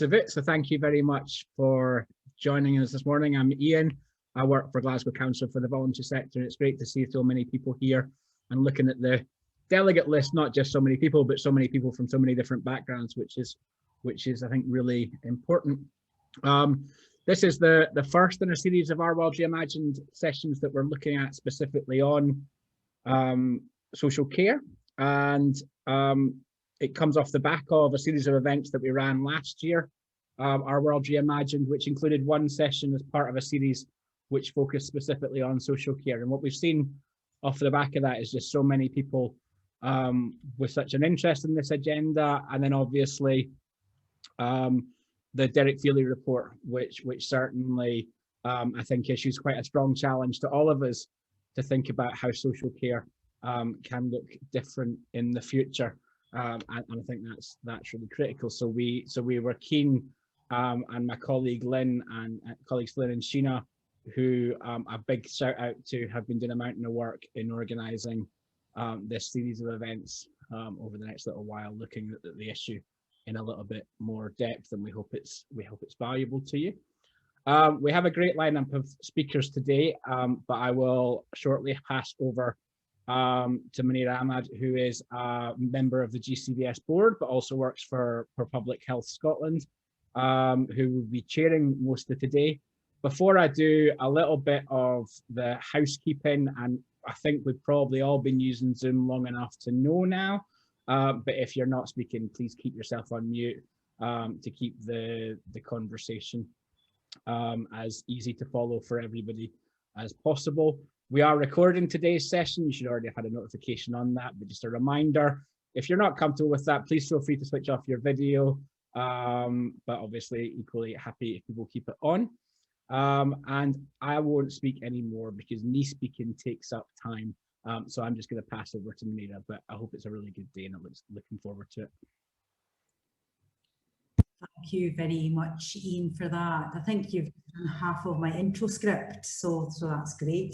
of it. So thank you very much for joining us this morning. I'm Ian. I work for Glasgow Council for the voluntary sector. It's great to see so many people here and looking at the delegate list, not just so many people, but so many people from so many different backgrounds, which is I think really important. This is the first in a series of our World Reimagined sessions that we're looking at specifically on social care, and it comes off the back of a series of events that we ran last year, our World Reimagined, which included one session as part of a series which focused specifically on social care. And what we've seen off the back of that is just so many people with such an interest in this agenda, and then obviously the Derek Feeley report, which certainly I think issues quite a strong challenge to all of us to think about how social care can look different in the future, and I think that's really critical. So we were keen, and my colleague Lynn and colleagues Lynn and Sheena, who a big shout out to, have been doing a mountain of work in organising this series of events over the next little while, looking at the issue in a little bit more depth, and we hope it's valuable to you. We have a great lineup of speakers today, but I will shortly pass over to Munira Ahmad, who is a member of the GCVS board, but also works for Public Health Scotland, who will be chairing most of today. Before I do a little bit of the housekeeping, and I think we've probably all been using Zoom long enough to know now, but if you're not speaking, please keep yourself on mute to keep the conversation as easy to follow for everybody as possible. We are recording today's session. You should already have had a notification on that, but just a reminder, if you're not comfortable with that, please feel free to switch off your video, but obviously equally happy if people keep it on. And I won't speak anymore because me speaking takes up time. So I'm just going to pass over to Munira, but I hope it's a really good day and I'm looking forward to it. Thank you very much, Ian, for that. I think you've done half of my intro script, so that's great.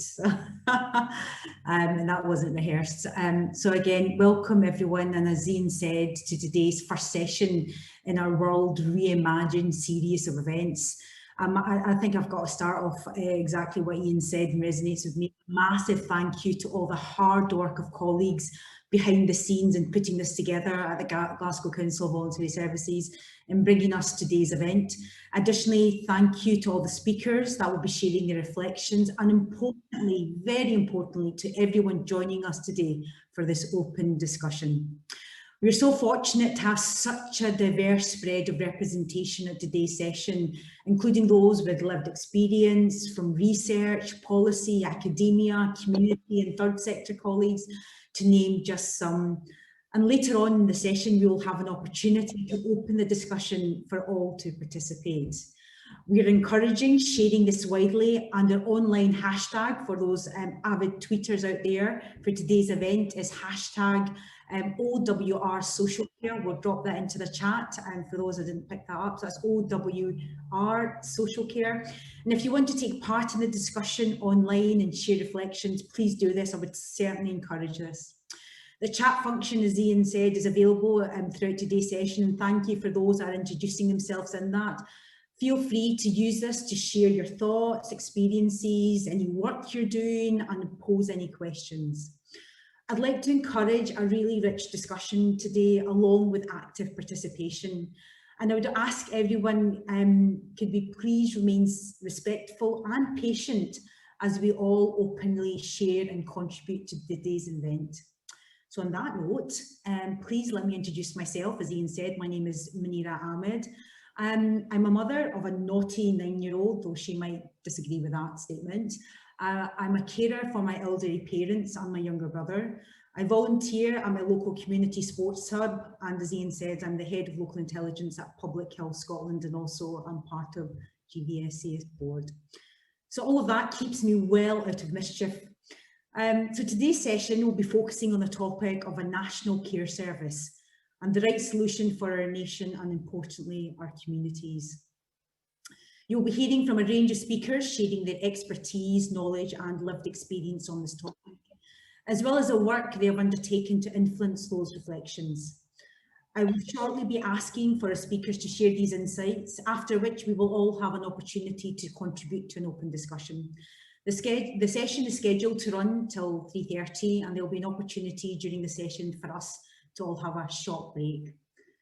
And that wasn't rehearsed. So again, welcome everyone, and as Ian said, to today's first session in our World Reimagined series of events. I think I've got to start off exactly what Ian said and resonates with me. Massive thank you to all the hard work of colleagues behind the scenes in putting this together at the Glasgow Council Voluntary Services and bringing us today's event. Additionally, thank you to all the speakers that will be sharing their reflections, and importantly, very importantly, to everyone joining us today for this open discussion. We're so fortunate to have such a diverse spread of representation at today's session, including those with lived experience from research, policy, academia, community and third sector colleagues, to name just some. And later on in the session, we will have an opportunity to open the discussion for all to participate. We are encouraging sharing this widely, and our online hashtag for those avid tweeters out there for today's event is hashtag OWR Social Care. We'll drop that into the chat, and for those that didn't pick that up, so that's OWR Social Care. And if you want to take part in the discussion online and share reflections, please do this. I would certainly encourage this. The chat function, as Ian said, is available throughout today's session, and thank you for those that are introducing themselves in that. Feel free to use this to share your thoughts, experiences, any work you're doing, and pose any questions. I'd like to encourage a really rich discussion today, along with active participation. And I would ask everyone, could we please remain respectful and patient as we all openly share and contribute to today's event. So on that note, please let me introduce myself. As Ian said, my name is Munira Ahmad. I'm a mother of a naughty 9-year-old, though she might disagree with that statement. I'm a carer for my elderly parents and my younger brother. I volunteer at my local community sports hub, and as Ian said, I'm the head of local intelligence at Public Health Scotland, and also I'm part of GVSC's board. So all of that keeps me well out of mischief. So today's session will be focusing on the topic of a national care service and the right solution for our nation and, importantly, our communities. You'll be hearing from a range of speakers sharing their expertise, knowledge and lived experience on this topic, as well as the work they have undertaken to influence those reflections. I will shortly be asking for our speakers to share these insights, after which we will all have an opportunity to contribute to an open discussion. The session is scheduled to run till 3:30, and there will be an opportunity during the session for us to all have a short break.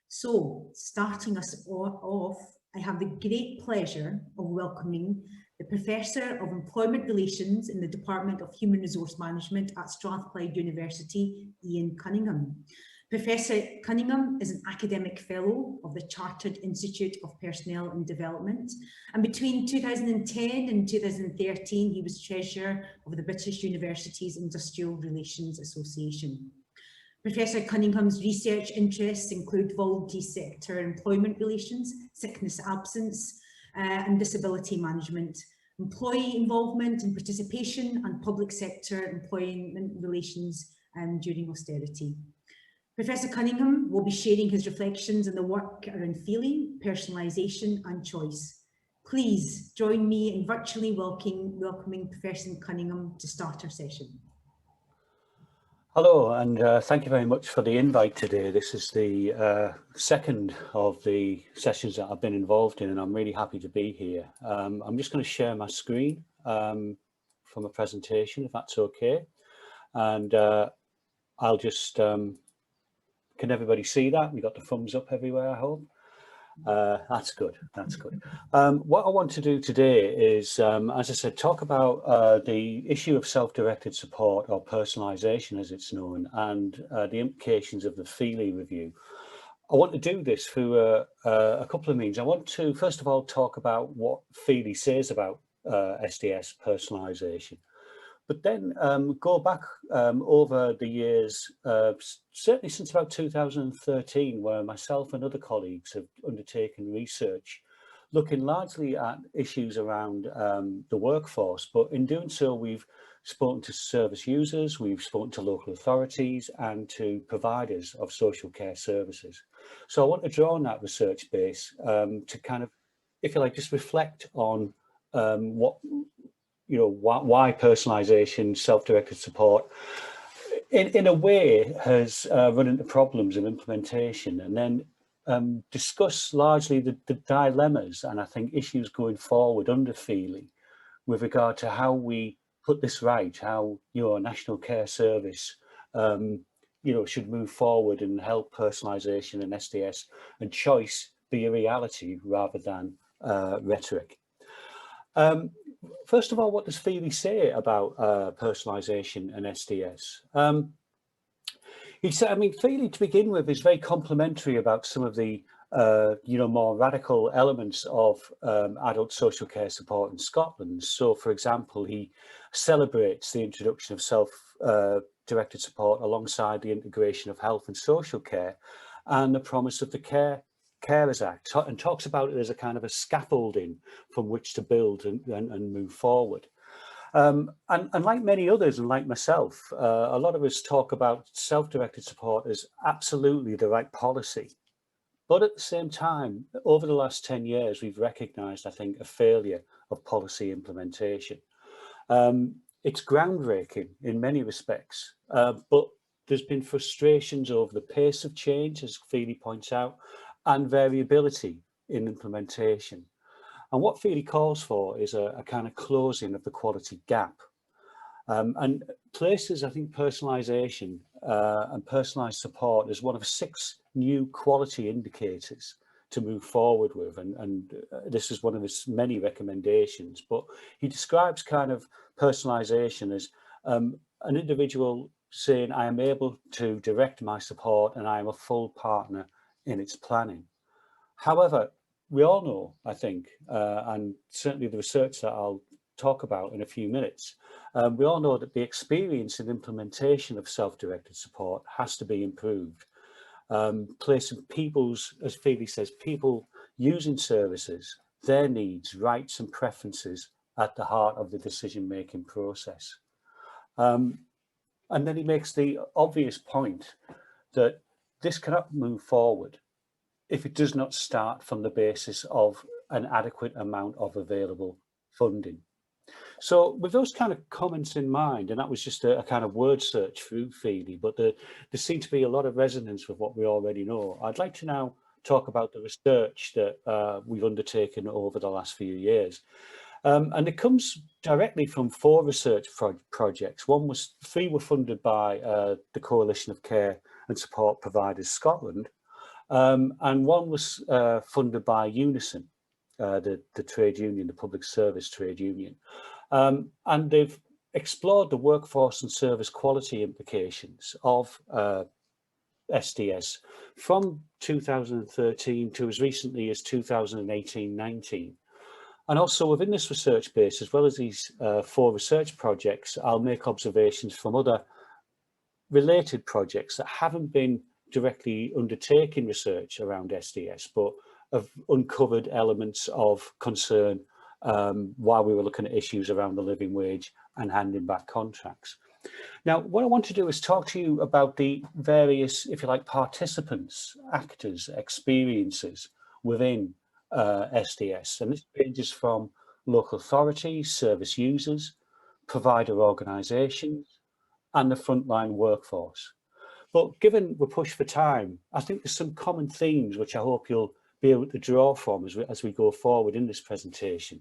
So, starting us off, I have the great pleasure of welcoming the Professor of Employment Relations in the Department of Human Resource Management at Strathclyde University, Ian Cunningham. Professor Cunningham is an academic fellow of the Chartered Institute of Personnel and Development, and between 2010 and 2013 he was Treasurer of the British Universities Industrial Relations Association. Professor Cunningham's research interests include voluntary sector employment relations, sickness absence and disability management, employee involvement and participation, and public sector employment relations during austerity. Professor Cunningham will be sharing his reflections on the work around Feeley, personalisation and choice. Please join me in virtually welcoming Professor Cunningham to start our session. Hello, and thank you very much for the invite today. This is the second of the sessions that I've been involved in, and I'm really happy to be here. I'm just going to share my screen from a presentation, if that's okay. And I'll just, can everybody see that? We got the thumbs up everywhere, I hope. That's good, that's good. What I want to do today is, as I said, talk about the issue of self-directed support, or personalisation as it's known, and the implications of the Feeley review. I want to do this through a couple of means. I want to, first of all, talk about what Feeley says about SDS personalisation, but then go back over the years, certainly since about 2013, where myself and other colleagues have undertaken research looking largely at issues around the workforce. But in doing so, we've spoken to service users, we've spoken to local authorities and to providers of social care services. So I want to draw on that research base to kind of, if you like, just reflect on why personalisation, self-directed support, in a way, has run into problems of implementation, and then discuss largely the dilemmas and I think issues going forward under Feeley with regard to how we put this right, how a National Care Service should move forward and help personalisation and SDS and choice be a reality rather than rhetoric. First of all, what does Feeley say about personalisation and SDS? He said, I mean, Feeley, to begin with, is very complimentary about some of the more radical elements of adult social care support in Scotland. So, for example, he celebrates the introduction of self-directed support alongside the integration of health and social care and the promise of the Carers Act, and talks about it as a kind of a scaffolding from which to build and move forward. And like many others, and like myself, a lot of us talk about self-directed support as absolutely the right policy. But at the same time, over the last 10 years, we've recognised, I think, a failure of policy implementation. It's groundbreaking in many respects, but there's been frustrations over the pace of change, as Feeley points out, and variability in implementation. And what Feeley calls for is a kind of closing of the quality gap. And places, I think, personalisation and personalised support as one of 6 new quality indicators to move forward with. And this is one of his many recommendations, but he describes kind of personalisation as an individual saying, I am able to direct my support and I am a full partner in its planning. However, we all know, I think, and certainly the research that I'll talk about in a few minutes, we all know that the experience and implementation of self-directed support has to be improved. Placing people's, as Feeley says, people using services, their needs, rights and preferences at the heart of the decision-making process. And then he makes the obvious point that this cannot move forward if it does not start from the basis of an adequate amount of available funding. So with those kind of comments in mind, and that was just a kind of word search through Feeley, but there seemed to be a lot of resonance with what we already know. I'd like to now talk about the research that we've undertaken over the last few years. And it comes directly from 4 research projects. Three were funded by the Coalition of Care and Support Providers Scotland, and one was funded by Unison, the trade union, the public service trade union. And they've explored the workforce and service quality implications of SDS from 2013 to as recently as 2018-19. And also within this research base, as well as these 4 research projects, I'll make observations from other related projects that haven't been directly undertaking research around SDS, but have uncovered elements of concern while we were looking at issues around the living wage and handing back contracts. Now, what I want to do is talk to you about the various, if you like, participants, actors, experiences within SDS, and this ranges from local authorities, service users, provider organisations, and the frontline workforce. But given we're pushed for time, I think there's some common themes which I hope you'll be able to draw from as we go forward in this presentation.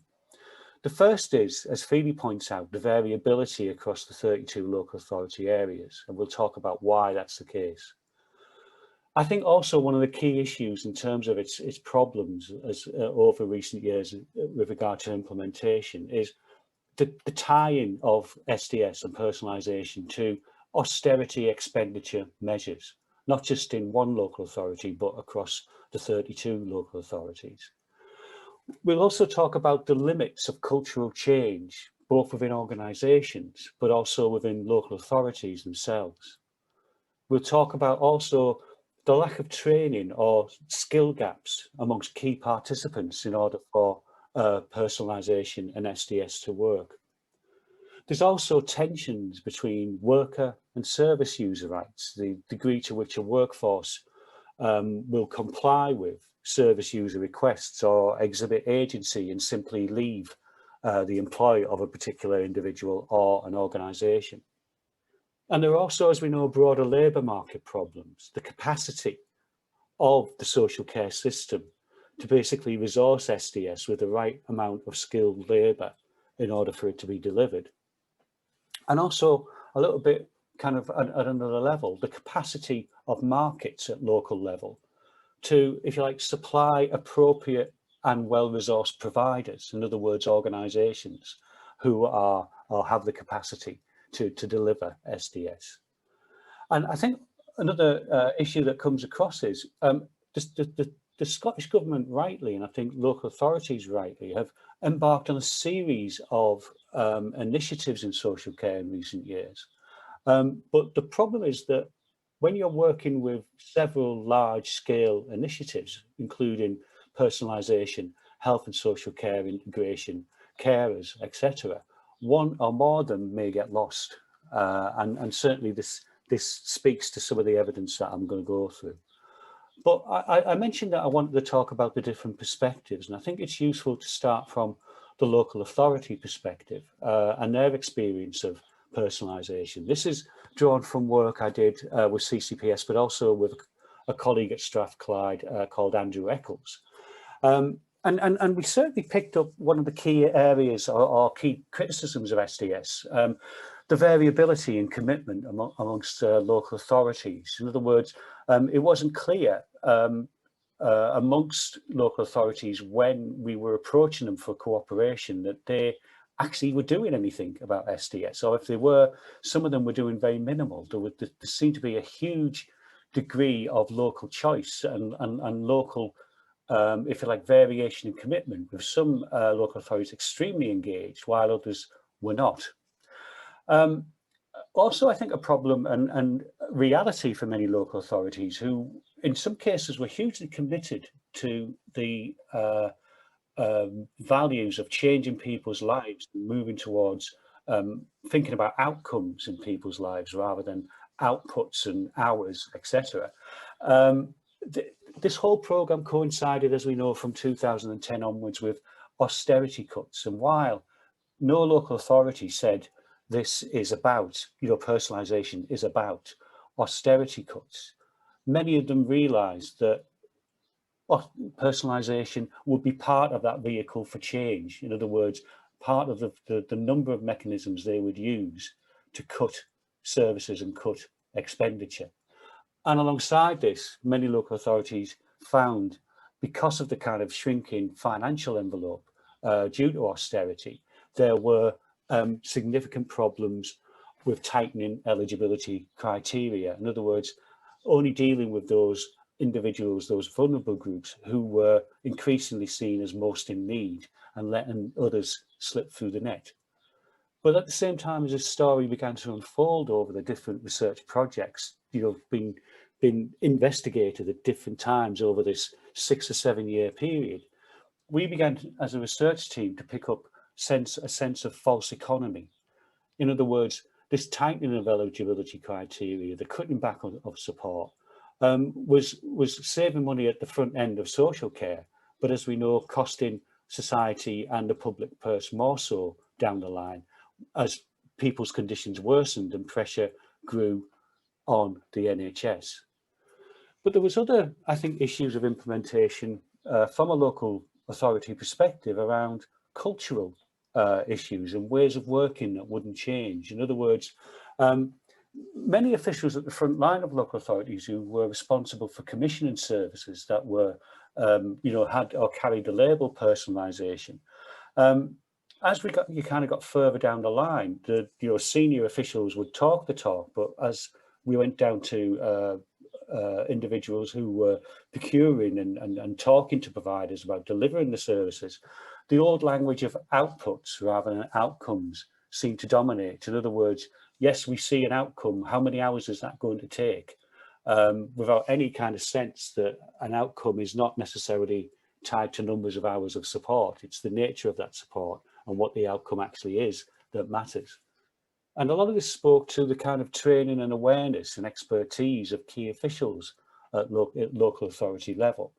The first is, as Feeley points out, the variability across the 32 local authority areas, and we'll talk about why that's the case. I think also one of the key issues in terms of its problems as over recent years with regard to implementation is the tie-in of SDS and personalisation to austerity expenditure measures, not just in one local authority, but across the 32 local authorities. We'll also talk about the limits of cultural change, both within organisations, but also within local authorities themselves. We'll talk about also the lack of training or skill gaps amongst key participants in order for personalisation and SDS to work. There's also tensions between worker and service user rights, the degree to which a workforce will comply with service user requests or exhibit agency and simply leave the employ of a particular individual or an organisation. And there are also, as we know, broader labour market problems, the capacity of the social care system to basically resource SDS with the right amount of skilled labour in order for it to be delivered. And also a little bit kind of at another level, the capacity of markets at local level to, if you like, supply appropriate and well-resourced providers, in other words, organisations who are or have the capacity to deliver SDS. And I think another issue that comes across is the Scottish Government rightly, and I think local authorities rightly, have embarked on a series of initiatives in social care in recent years. But the problem is that when you're working with several large-scale initiatives, including personalisation, health and social care integration, carers, etc., one or more of them may get lost. And certainly this speaks to some of the evidence that I'm going to go through. But I mentioned that I wanted to talk about the different perspectives, and I think it's useful to start from the local authority perspective and their experience of personalisation. This is drawn from work I did with CCPS, but also with a colleague at Strathclyde called Andrew Eccles. And we certainly picked up one of the key areas or key criticisms of SDS, the variability in commitment amongst local authorities. In other words, it wasn't clear amongst local authorities when we were approaching them for cooperation that they actually were doing anything about SDS, or if they were, some of them were doing very minimal. There seemed to be a huge degree of local choice and local, if you like, variation in commitment, with some local authorities extremely engaged while others were not. Also, I think a problem and reality for many local authorities who in some cases were hugely committed to the values of changing people's lives and moving towards thinking about outcomes in people's lives rather than outputs and hours, etc. This whole programme coincided, as we know, from 2010 onwards with austerity cuts. And while no local authority said this is about, personalisation is about austerity cuts. Many of them realised that personalisation would be part of that vehicle for change. In other words, part of the number of mechanisms they would use to cut services and cut expenditure. And alongside this, many local authorities found, because of the kind of shrinking financial envelope due to austerity, there were significant problems with tightening eligibility criteria. In other words, only dealing with those individuals, those vulnerable groups who were increasingly seen as most in need, and letting others slip through the net. But at the same time as this story began to unfold over the different research projects, been investigated at different times over this 6 or 7 year period, we began as a research team to pick up a sense of false economy. In other words, this tightening of eligibility criteria, the cutting back of support, was saving money at the front end of social care, but as we know, costing society and the public purse more so down the line as people's conditions worsened and pressure grew on the NHS. But there was other, I think, issues of implementation from a local authority perspective around cultural issues and ways of working that wouldn't change. In other words, many officials at the front line of local authorities who were responsible for commissioning services that were, had or carried the label personalisation. As you kind of got further down the line, the senior officials would talk the talk, but as we went down to individuals who were procuring and talking to providers about delivering the services, the old language of outputs rather than outcomes seemed to dominate. In other words, yes, we see an outcome. How many hours is that going to take? Without any kind of sense that an outcome is not necessarily tied to numbers of hours of support. It's the nature of that support and what the outcome actually is that matters. And a lot of this spoke to the kind of training and awareness and expertise of key officials at local authority level.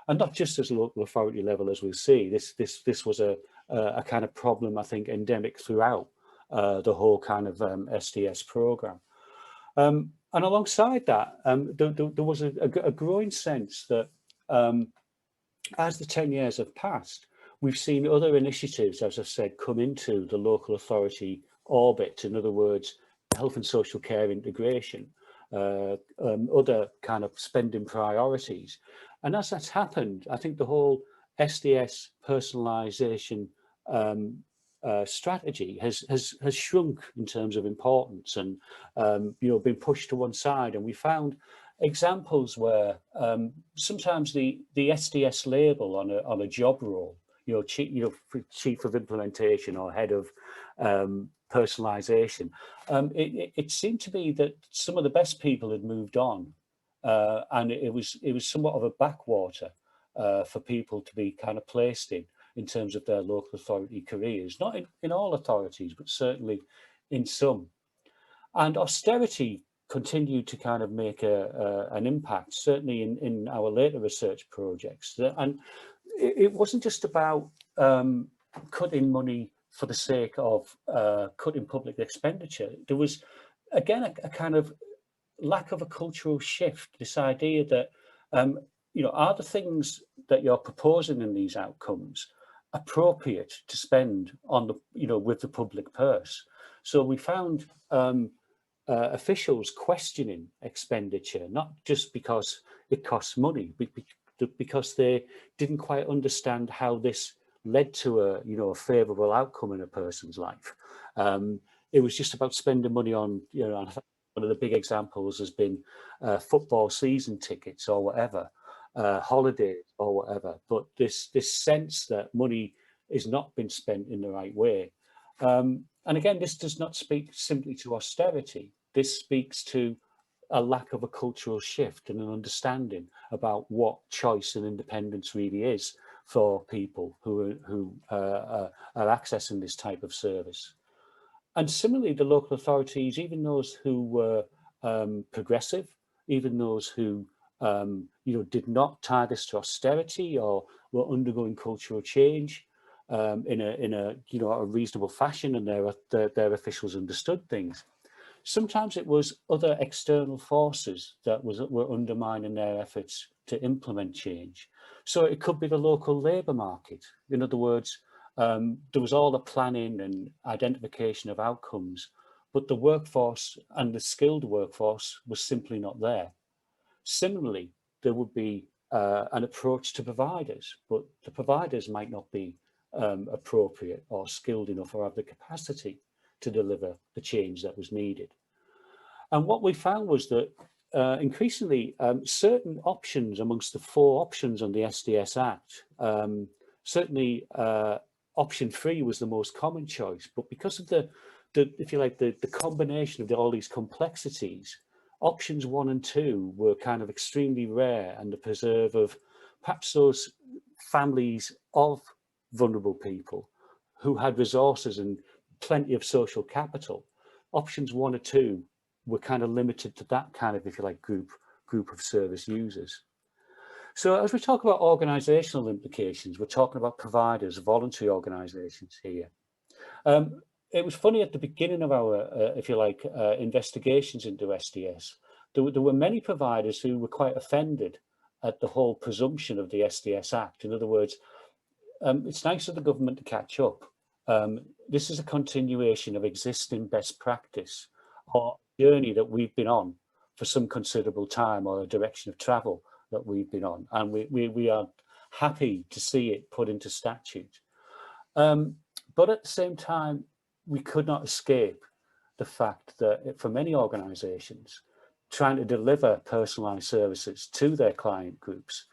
And not just as a local authority level, as we'll see. This was a kind of problem, I think, endemic throughout the whole kind of SDS programme. And alongside that, there was a growing sense that as the 10 years have passed, we've seen other initiatives, as I've said, come into the local authority orbit. In other words, health and social care integration, other kind of spending priorities. And as that's happened, I think the whole SDS personalisation strategy has shrunk in terms of importance and been pushed to one side. And we found examples where sometimes the SDS label on a job role, chief of implementation or head of personalisation, it seemed to be that some of the best people had moved on, and it was somewhat of a backwater for people to be kind of placed in terms of their local authority careers, not in all authorities, but certainly in some. And austerity continued to kind of make an impact, certainly in our later research projects. And it wasn't just about cutting money for the sake of cutting public expenditure. There was, again, a kind of lack of a cultural shift, this idea that, are the things that you're proposing in these outcomes appropriate to spend on the, with the public purse? So we found officials questioning expenditure, not just because it costs money, but because they didn't quite understand how this led to a favourable outcome in a person's life. It was just about spending money on, one of the big examples has been football season tickets or whatever, holidays or whatever. But this sense that money is not being spent in the right way. And again, this does not speak simply to austerity. This speaks to a lack of a cultural shift and an understanding about what choice and independence really is for people who are accessing this type of service. And similarly, the local authorities, even those who were progressive, even those who did not tie this to austerity or were undergoing cultural change, in a a reasonable fashion, and their officials understood things. Sometimes it was other external forces that were undermining their efforts to implement change. So it could be the local labour market. In other words, there was all the planning and identification of outcomes, but the workforce and the skilled workforce was simply not there. Similarly, there would be an approach to providers, but the providers might not be appropriate or skilled enough or have the capacity to deliver the change that was needed. And what we found was that increasingly certain options amongst the 4 options on the SDS Act, certainly option 3 was the most common choice, but because of the if you like, the combination of all these complexities, options 1 and 2 were kind of extremely rare, and the preserve of perhaps those families of vulnerable people who had resources and plenty of social capital. Options 1 or 2 were kind of limited to that kind of, if you like, group of service users. So as we talk about organisational implications, we're talking about providers, voluntary organisations here. It was funny at the beginning of our, if you like, investigations into SDS, there were many providers who were quite offended at the whole presumption of the SDS Act. In other words, it's nice of the government to catch up. This is a continuation of existing best practice or journey that we've been on for some considerable time, or a direction of travel that we've been on, and we are happy to see it put into statute. But at the same time, we could not escape the fact that for many organisations trying to deliver personalised services to their client groups,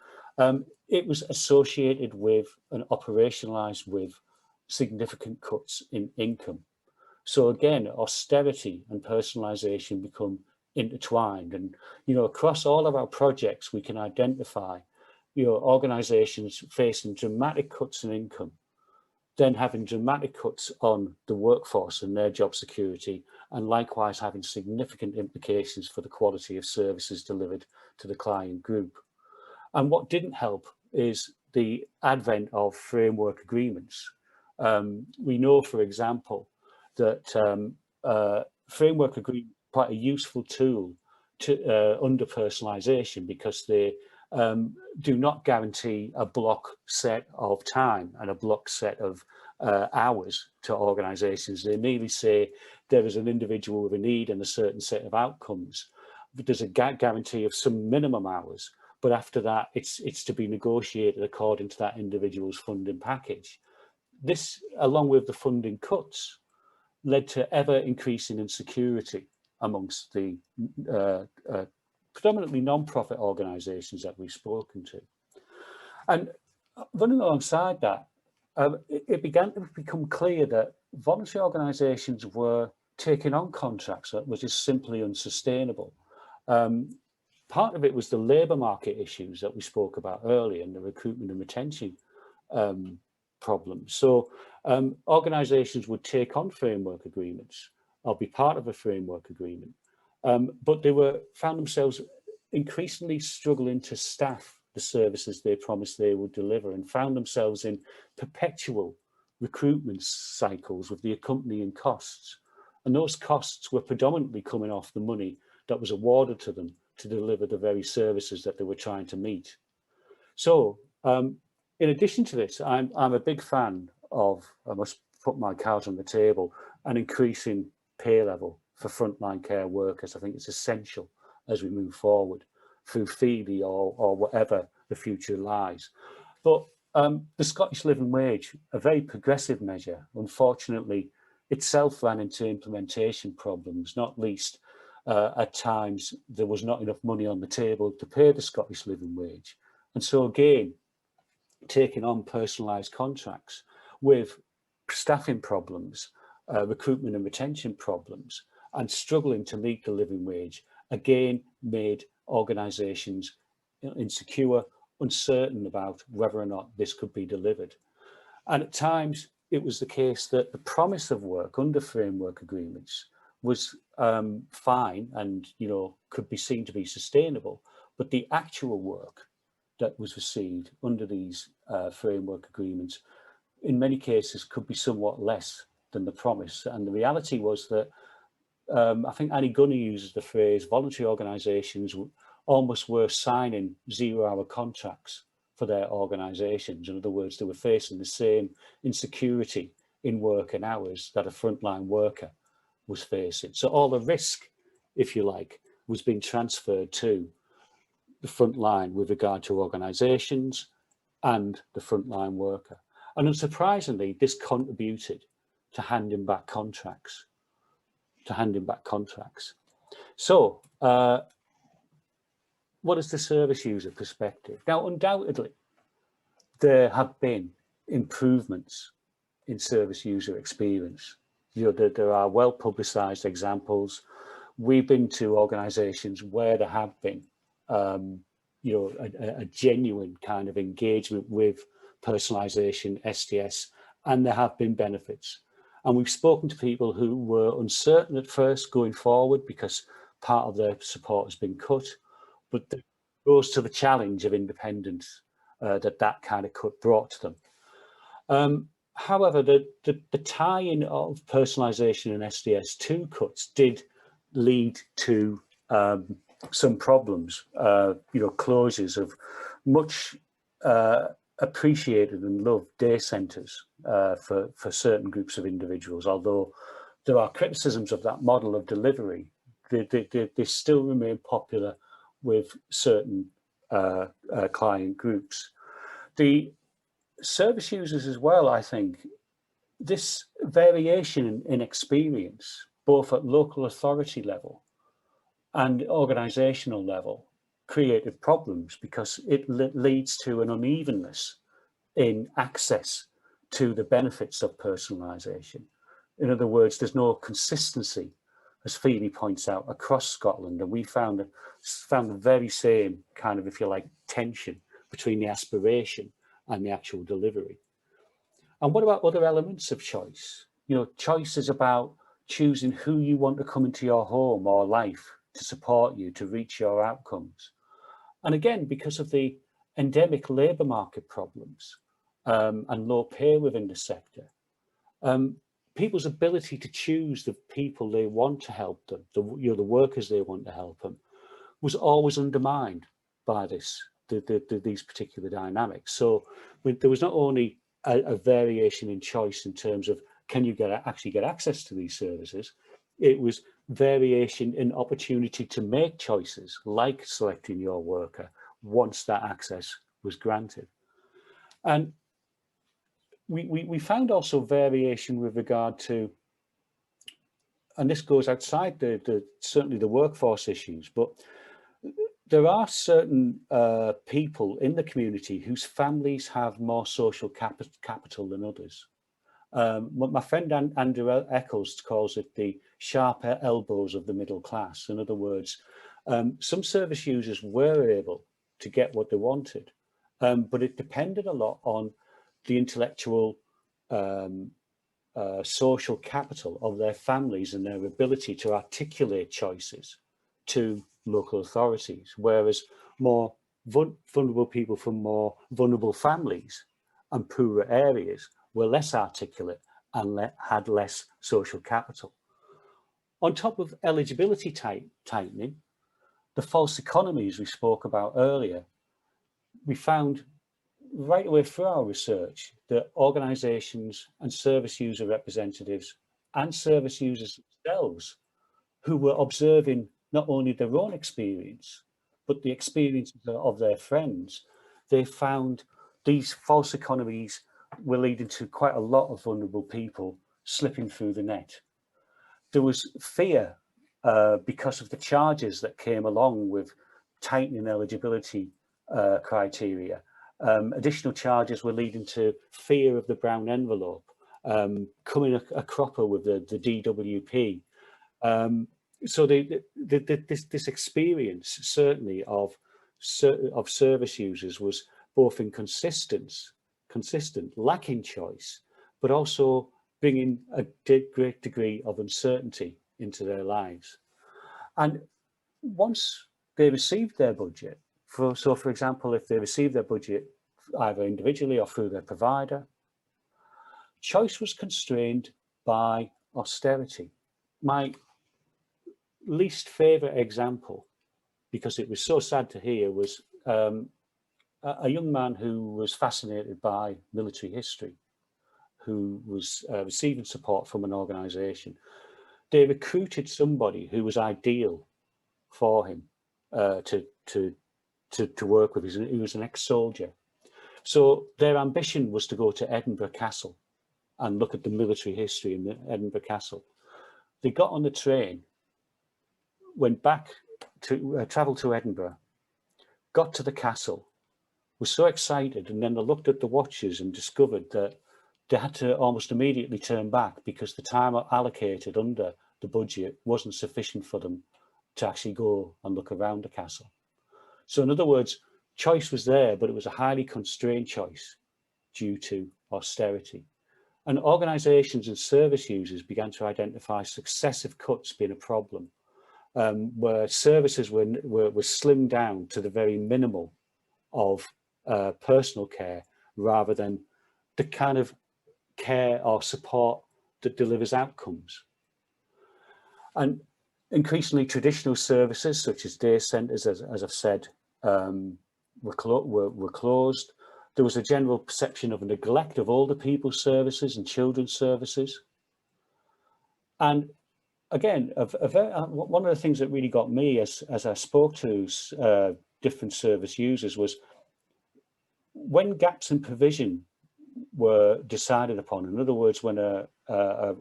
it was associated with and operationalised with significant cuts in income. So again, austerity and personalisation become intertwined, and across all of our projects we can identify organisations facing dramatic cuts in income, then having dramatic cuts on the workforce and their job security, and likewise having significant implications for the quality of services delivered to the client group. And what didn't help is the advent of framework agreements. We know, for example, that framework agreements are quite a useful tool to under personalisation, because they do not guarantee a block set of time and a block set of hours to organisations. They merely say there is an individual with a need and a certain set of outcomes. But there's a guarantee of some minimum hours, but after that it's to be negotiated according to that individual's funding package. This, along with the funding cuts, led to ever increasing insecurity amongst the predominantly non-profit organisations that we've spoken to. And running alongside that, it began to become clear that voluntary organisations were taking on contracts that was just simply unsustainable. Part of it was the labour market issues that we spoke about earlier, and the recruitment and retention problems. So organisations would take on framework agreements or be part of a framework agreement, but they found themselves increasingly struggling to staff the services they promised they would deliver, and found themselves in perpetual recruitment cycles with the accompanying costs. And those costs were predominantly coming off the money that was awarded to them to deliver the very services that they were trying to meet. So in addition to this, I'm a big fan of, I must put my cards on the table, an increasing pay level for frontline care workers. I think it's essential as we move forward through Feeley or whatever the future lies. But the Scottish Living Wage, a very progressive measure, unfortunately, itself ran into implementation problems, not least at times there was not enough money on the table to pay the Scottish Living Wage. And so again, taking on personalised contracts with staffing problems, recruitment and retention problems, and struggling to meet the living wage, again made organisations insecure, uncertain about whether or not this could be delivered. And at times it was the case that the promise of work under framework agreements was fine and could be seen to be sustainable, but the actual work that was received under these framework agreements in many cases could be somewhat less than the promise. And the reality was that I think Annie Gunner uses the phrase voluntary organisations almost were signing 0-hour contracts for their organisations. In other words, they were facing the same insecurity in work and hours that a frontline worker was facing. So all the risk, if you like, was being transferred to the front line with regard to organisations and the frontline worker. And unsurprisingly, this contributed to handing back contracts. So, what is the service user perspective? Now, undoubtedly, there have been improvements in service user experience. You know, there are well publicised examples. We've been to organisations where there have been, you know, a genuine kind of engagement with personalisation, STS, and there have been benefits. And we've spoken to people who were uncertain at first going forward because part of their support has been cut, but it goes to the challenge of independence that kind of cut brought to them. However, the tie-in of personalisation and SDS to cuts did lead to some problems, you know, closures of much appreciated and loved day centres for certain groups of individuals. Although there are criticisms of that model of delivery, they still remain popular with certain client groups. The service users as well, I think, this variation in experience, both at local authority level and organisational level, created problems because it leads to an unevenness in access to the benefits of personalisation. In other words, there's no consistency, as Feeley points out, across Scotland, and we found the very same kind of, if you like, tension between the aspiration and the actual delivery. And what about other elements of choice? You know, choice is about choosing who you want to come into your home or life to support you to reach your outcomes. And again, because of the endemic labour market problems and low pay within the sector, people's ability to choose the people they want to help them, the workers they want to help them, was always undermined by these particular dynamics. So there was not only a variation in choice in terms of can you actually get access to these services, it was variation in opportunity to make choices like selecting your worker once that access was granted. And we found also variation with regard to, and this goes outside certainly the workforce issues, but there are certain people in the community whose families have more social capital than others. My friend Andrew Eccles calls it the sharp elbows of the middle class. In other words, some service users were able to get what they wanted, but it depended a lot on the intellectual social capital of their families and their ability to articulate choices to local authorities, whereas more vulnerable people from more vulnerable families and poorer areas were less articulate and had less social capital. On top of eligibility tightening, the false economies we spoke about earlier, we found right away through our research that organisations and service user representatives and service users themselves who were observing not only their own experience, but the experiences of their friends, they found these false economies were leading to quite a lot of vulnerable people slipping through the net. There was fear because of the charges that came along with tightening eligibility criteria. Additional charges were leading to fear of the brown envelope, coming a cropper with the DWP. So this experience certainly of service users was both inconsistent, lacking choice, but also bringing a great degree of uncertainty into their lives. And once they received their budget, so for example, if they received their budget either individually or through their provider, choice was constrained by austerity. My least favourite example, because it was so sad to hear, was a young man who was fascinated by military history, who was receiving support from an organisation. They recruited somebody who was ideal for him to work with. He was an ex-soldier. So their ambition was to go to Edinburgh Castle and look at the military history in the Edinburgh Castle. They got on the train, went back to travel to Edinburgh, got to the castle, was so excited, and then they looked at the watches and discovered that they had to almost immediately turn back because the time allocated under the budget wasn't sufficient for them to actually go and look around the castle. So in other words, choice was there, but it was a highly constrained choice due to austerity. And organisations and service users began to identify successive cuts being a problem, where services were slimmed down to the very minimal of personal care rather than the kind of care or support that delivers outcomes. And increasingly traditional services such as day centres, as I've said, were closed. There was a general perception of a neglect of older people's services and children's services. And again, one of the things that really got me as I spoke to different service users was when gaps in provision were decided upon. In other words, when a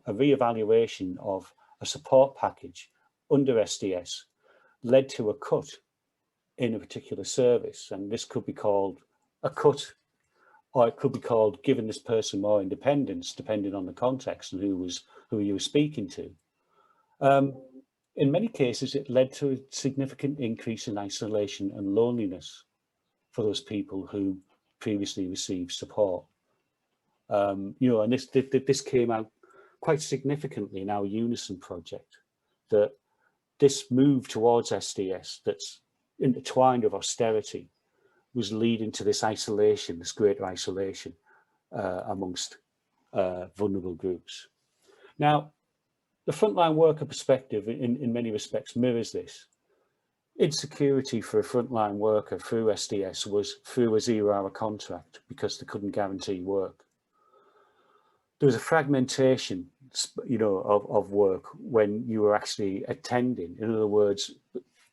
re-evaluation of a support package under SDS led to a cut in a particular service, and this could be called a cut, or it could be called giving this person more independence, depending on the context and who you were speaking to. In many cases, it led to a significant increase in isolation and loneliness for those people who previously received support. And this came out quite significantly in our Unison project, that this move towards SDS that's intertwined with austerity was leading to this isolation, this greater isolation amongst vulnerable groups. Now, the frontline worker perspective in many respects mirrors this. Insecurity for a frontline worker through SDS was through a 0-hour contract because they couldn't guarantee work. There was a fragmentation, of work when you were actually attending. In other words,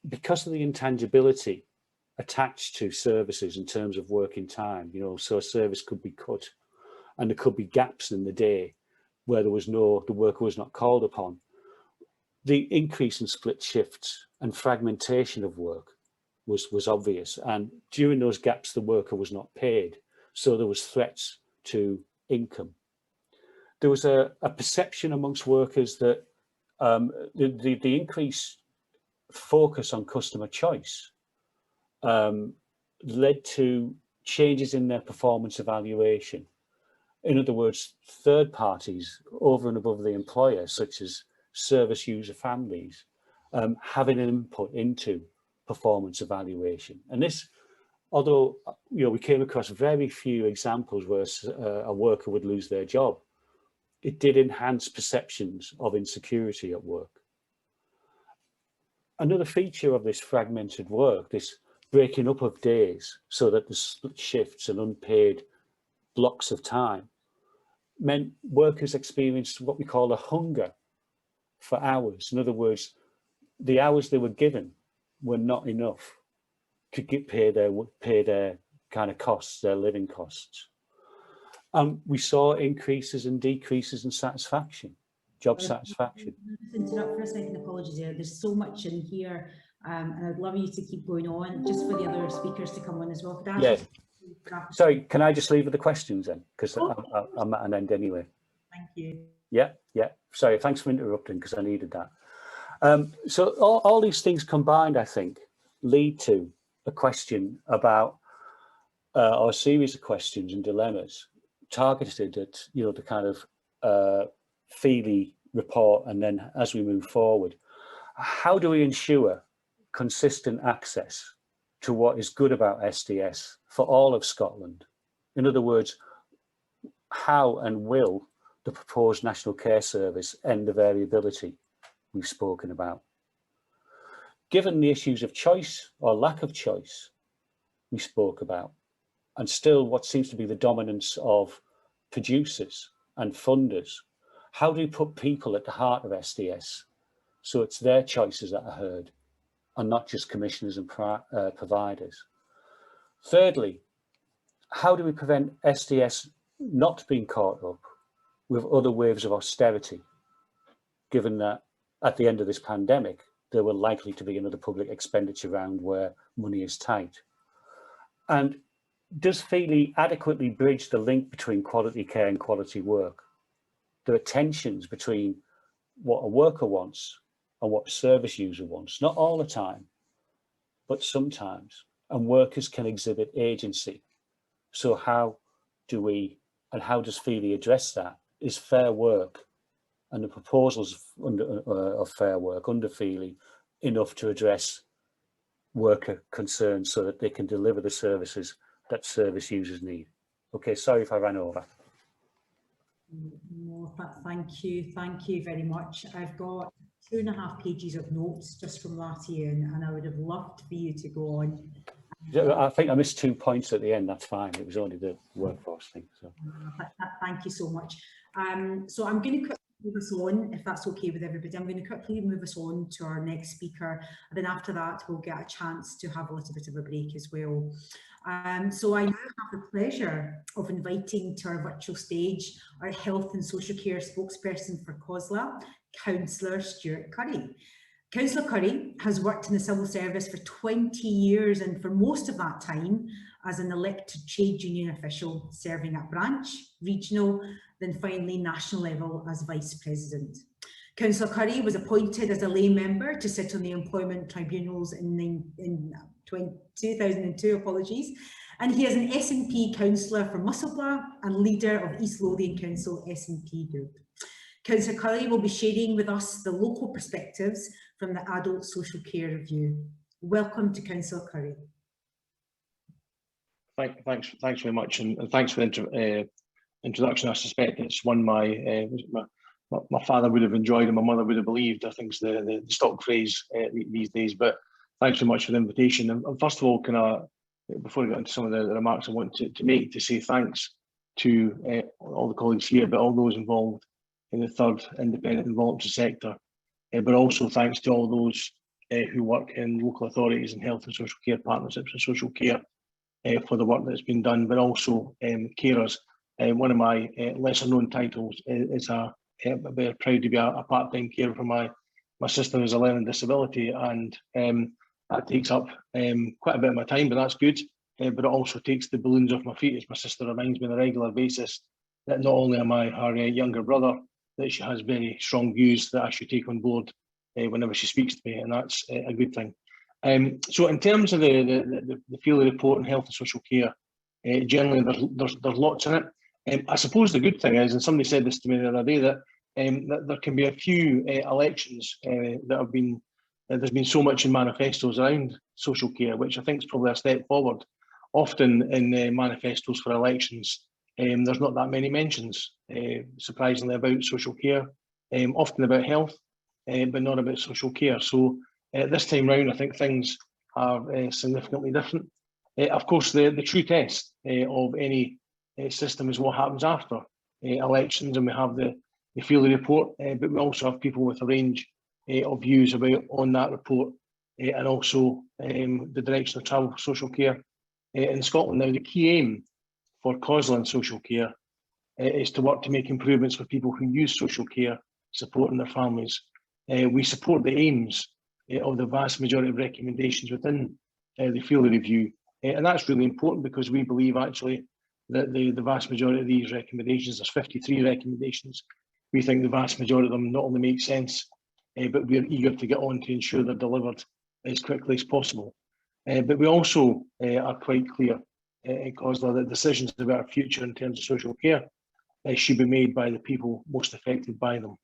because of the intangibility attached to services in terms of working time, so a service could be cut and there could be gaps in the day where the worker was not called upon. The increase in split shifts and fragmentation of work was obvious. And during those gaps, the worker was not paid. So there was threats to income. There was a perception amongst workers that the increased focus on customer choice led to changes in their performance evaluation. In other words, third parties over and above the employer, such as service user families, having an input into performance evaluation. And this, although we came across very few examples where a worker would lose their job, it did enhance perceptions of insecurity at work. Another feature of this fragmented work, this breaking up of days so that the split shifts and unpaid blocks of time, meant workers experienced what we call a hunger for hours. In other words, the hours they were given were not enough to pay their kind of costs, their living costs. We saw increases and decreases in satisfaction, job satisfaction. Just interrupt for a second, apologies there. There's so much in here, and I'd love you to keep going on, just for the other speakers to come on as well. Yeah. Sorry, can I just leave with the questions then? Because I'm at an end anyway. Thank you. Yeah. Sorry, thanks for interrupting, because I needed that. So all these things combined, I think, lead to a question about, or a series of questions and dilemmas targeted at, the kind of Feeley report, and then as we move forward, how do we ensure consistent access to what is good about SDS for all of Scotland? In other words, how and will the proposed National Care Service and the variability we've spoken about. Given the issues of choice or lack of choice we spoke about, and still what seems to be the dominance of producers and funders, how do we put people at the heart of SDS so it's their choices that are heard and not just commissioners and providers? Thirdly, how do we prevent SDS not being caught up with other waves of austerity, given that at the end of this pandemic, there will likely to be another public expenditure round where money is tight? And does Feeley adequately bridge the link between quality care and quality work? There are tensions between what a worker wants and what a service user wants, not all the time, but sometimes, and workers can exhibit agency. So how do we, and how does Feeley address that? Is fair work and the proposals of fair work under Feeley enough to address worker concerns so that they can deliver the services that service users need? Okay, sorry if I ran over. No, thank you very much. I've got 2.5 pages of notes just from that, Ian, and I would have loved for you to go on. I think I missed 2 points at the end. That's fine. It was only the workforce thing. So thank you so much. So I'm going to quickly move us on, if that's okay with everybody. I'm going to quickly move us on to our next speaker, and then after that we'll get a chance to have a little bit of a break as well. So I now have the pleasure of inviting to our virtual stage our Health and Social Care spokesperson for COSLA, Councillor Stuart Curry. Councillor Curry has worked in the civil service for 20 years, and for most of that time as an elected trade union official, serving at branch, regional, then finally national level as Vice President. Councillor Curry was appointed as a lay member to sit on the employment tribunals in 2002, apologies, and he is an SNP councillor for Musselburgh and leader of East Lothian Council SNP group. Councillor Curry will be sharing with us the local perspectives from the Adult Social Care Review. Welcome to Councillor Curry. Thanks very much, and thanks for the introduction. I suspect it's one my father would have enjoyed and my mother would have believed. I think it's the stock phrase these days. But thanks so much for the invitation. And first of all, can I, before I get into some of the remarks I want to make, to say thanks to all the colleagues here, but all those involved in the third independent and voluntary sector, but also thanks to all those who work in local authorities and health and social care partnerships and social care for the work that's been done, but also carers. One of my lesser known titles is I'm very proud to be a part-time carer for my sister who has a learning disability, and that takes up quite a bit of my time, but that's good. But it also takes the balloons off my feet, as my sister reminds me on a regular basis that not only am I her younger brother, that she has very strong views that I should take on board whenever she speaks to me, and that's a good thing. So in terms of the Feeley report on health and social care, generally there's lots in it. I suppose the good thing is, and somebody said this to me the other day, that there can be a few elections that have been, there's been so much in manifestos around social care, which I think is probably a step forward. Often in manifestos for elections, there's not that many mentions, surprisingly, about social care, often about health, but not about social care. So this time round, I think things are significantly different. Of course, the true test of any system is what happens after elections, and we have the Feeley report, but we also have people with a range of views on that report, and also the direction of travel for social care in Scotland. Now, the key aim for COSLA and social care is to work to make improvements for people who use social care, supporting their families. We support the aims of the vast majority of recommendations within the Feeley review, and that's really important because we believe actually that the vast majority of these recommendations, there's 53 recommendations, we think the vast majority of them not only make sense, but we're eager to get on to ensure they're delivered as quickly as possible. But we also are quite clear at COSLA that decisions about our future in terms of social care should be made by the people most affected by them.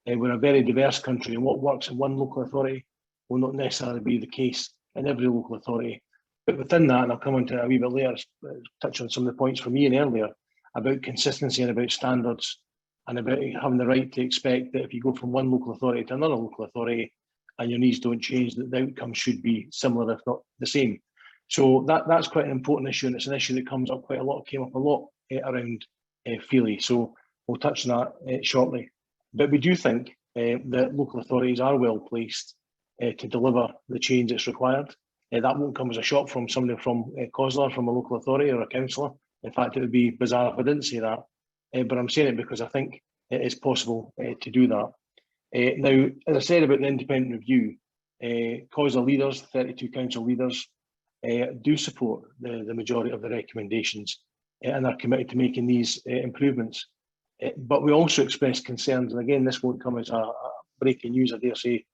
We're a very diverse country, and what works in one local authority will not necessarily be the case in every local authority. But within that, and I'll come on to it a wee bit later, touch on some of the points from Ian earlier about consistency and about standards and about having the right to expect that if you go from one local authority to another local authority and your needs don't change, that the outcome should be similar, if not the same. So that's quite an important issue, and it's an issue that comes up quite a lot, came up a lot around Feeley. So we'll touch on that shortly. But we do think that local authorities are well placed to deliver the change that's required. That won't come as a shock from somebody from COSLA, from a local authority or a councillor. In fact, it would be bizarre if I didn't say that. But I'm saying it because I think it is possible to do that. Now, as I said about the independent review, COSLA leaders, 32 council leaders, do support the majority of the recommendations and are committed to making these improvements. But we also express concerns, and again, this won't come as a breaking news, I dare say,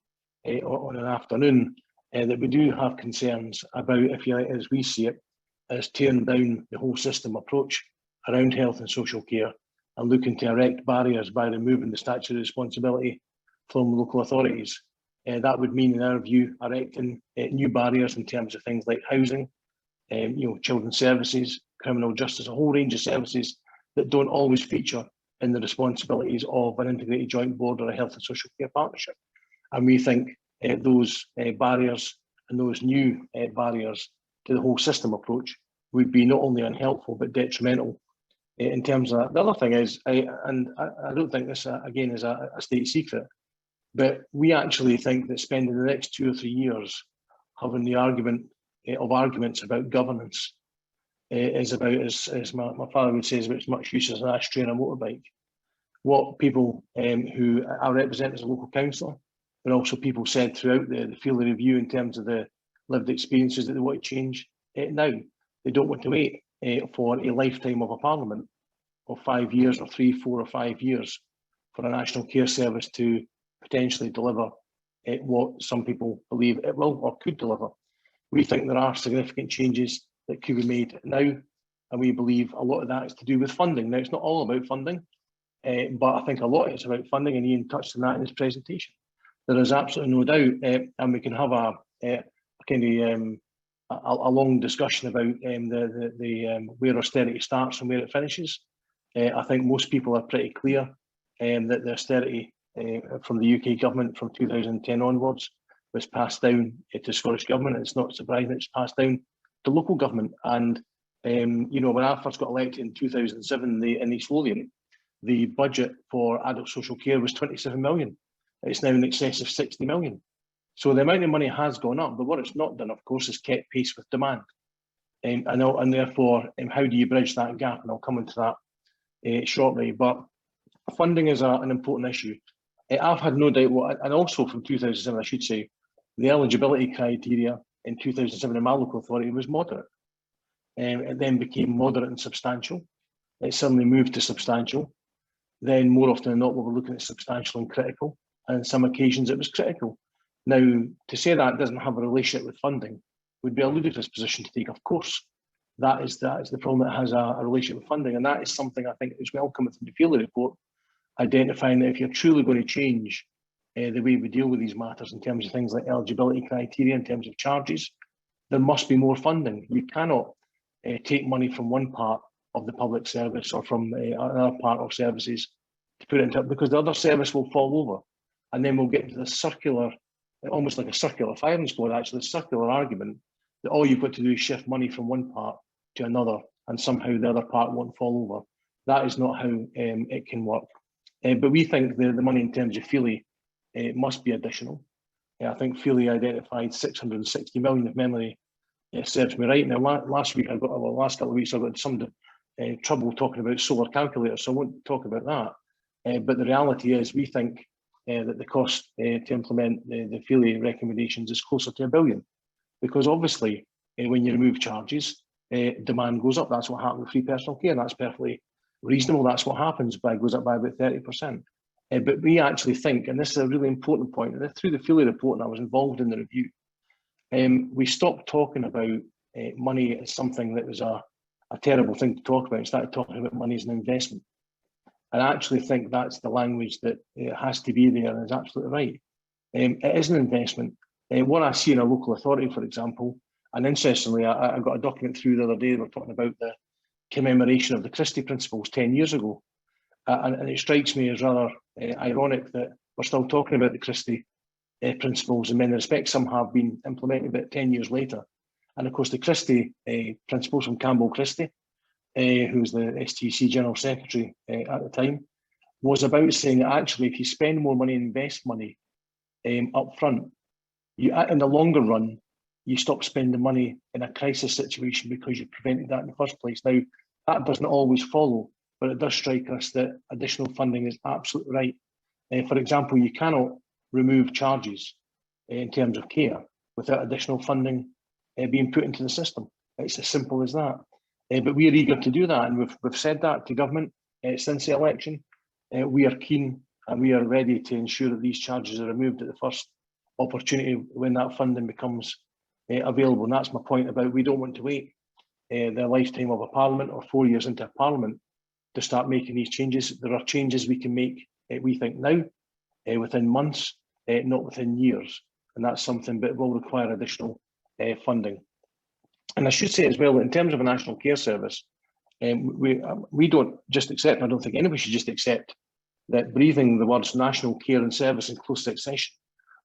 on an afternoon, that we do have concerns about, if you like, as we see it, as tearing down the whole system approach around health and social care and looking to erect barriers by removing the statutory responsibility from local authorities. That would mean, in our view, erecting new barriers in terms of things like housing, children's services, criminal justice, a whole range of services that don't always feature in the responsibilities of an integrated joint board or a health and social care partnership. And we think those barriers and those new barriers to the whole system approach would be not only unhelpful but detrimental in terms of that. The other thing is, I don't think this again is a state secret, but we actually think that spending the next 2 or 3 years having the arguments about governance is about, as my father would say, is about as much use as an ashtray on a motorbike. What people who are represented as a local councillor, but also people said throughout the Feeley review in terms of the lived experiences that they want to change now. They don't want to wait for a lifetime of a parliament of 5 years or 3, 4 or 5 years for a national care service to potentially deliver what some people believe it will or could deliver. We think there are significant changes that could be made now, and we believe a lot of that is to do with funding. Now, it's not all about funding, but I think a lot is about funding, and Ian touched on that in his presentation. There is absolutely no doubt, and we can have a long discussion about where austerity starts and where it finishes. I think most people are pretty clear that the austerity from the UK government from 2010 onwards was passed down to Scottish government. It's not surprising it's passed down to local government. And when I first got elected in 2007 in East Lothian, the budget for adult social care was 27 million. It's now in excess of 60 million. So the amount of money has gone up, but what it's not done, of course, is kept pace with demand. And therefore, how do you bridge that gap? And I'll come into that shortly. But funding is an important issue. I've had no doubt, and also from 2007, I should say, the eligibility criteria in 2007 in my local authority was moderate. It then became moderate and substantial. It suddenly moved to substantial. Then more often than not, we were looking at substantial and critical. And on some occasions it was critical. Now, to say that doesn't have a relationship with funding would be a ludicrous position to take. Of course, that is the problem that has a relationship with funding. And that is something I think is welcome within the Feeley report, identifying that if you're truly going to change the way we deal with these matters in terms of things like eligibility criteria, in terms of charges, there must be more funding. You cannot take money from one part of the public service or from another part of services to put it into it, because the other service will fall over. And then we'll get into the circular, almost like a circular firing squad, actually, a circular argument that all you've got to do is shift money from one part to another, and somehow the other part won't fall over. That is not how it can work. But we think the money in terms of Feeley must be additional. I think Feeley identified 660 million, if memory serves me right. Now, last couple of weeks, I got some trouble talking about solar calculators, so I won't talk about that. But the reality is, we think that the cost to implement the Feeley recommendations is closer to £1 billion, because obviously when you remove charges, demand goes up. That's what happened with free personal care. That's perfectly reasonable. That's what happens. Goes up by about 30%. But we actually think, and this is a really important point, and through the Feeley report, and I was involved in the review, we stopped talking about money as something that was a terrible thing to talk about and started talking about money as an investment. And I actually think that's the language that has to be there, and is absolutely right. It is an investment. What I see in a local authority, for example, and interestingly, I got a document through the other day, we're talking about the commemoration of the Christie Principles 10 years ago. And it strikes me as rather ironic that we're still talking about the Christie principles. In many respects, some have been implemented about 10 years later. And of course, the Christie principles from Campbell Christie, who was the STC General Secretary at the time, was about saying that actually, if you spend more money and invest money up front, in the longer run, you stop spending money in a crisis situation because you prevented that in the first place. Now, that doesn't always follow, but it does strike us that additional funding is absolutely right. For example, you cannot remove charges in terms of care without additional funding being put into the system. It's as simple as that. But we are eager to do that, and we've said that to government since the election. We are keen and we are ready to ensure that these charges are removed at the first opportunity when that funding becomes available. And that's my point about we don't want to wait the lifetime of a parliament or 4 years into a parliament to start making these changes. There are changes we can make, we think now, within months, not within years. And that's something that will require additional funding. And I should say as well, that in terms of a national care service, we don't just accept, I don't think anybody should just accept that breathing the words national care and service in close succession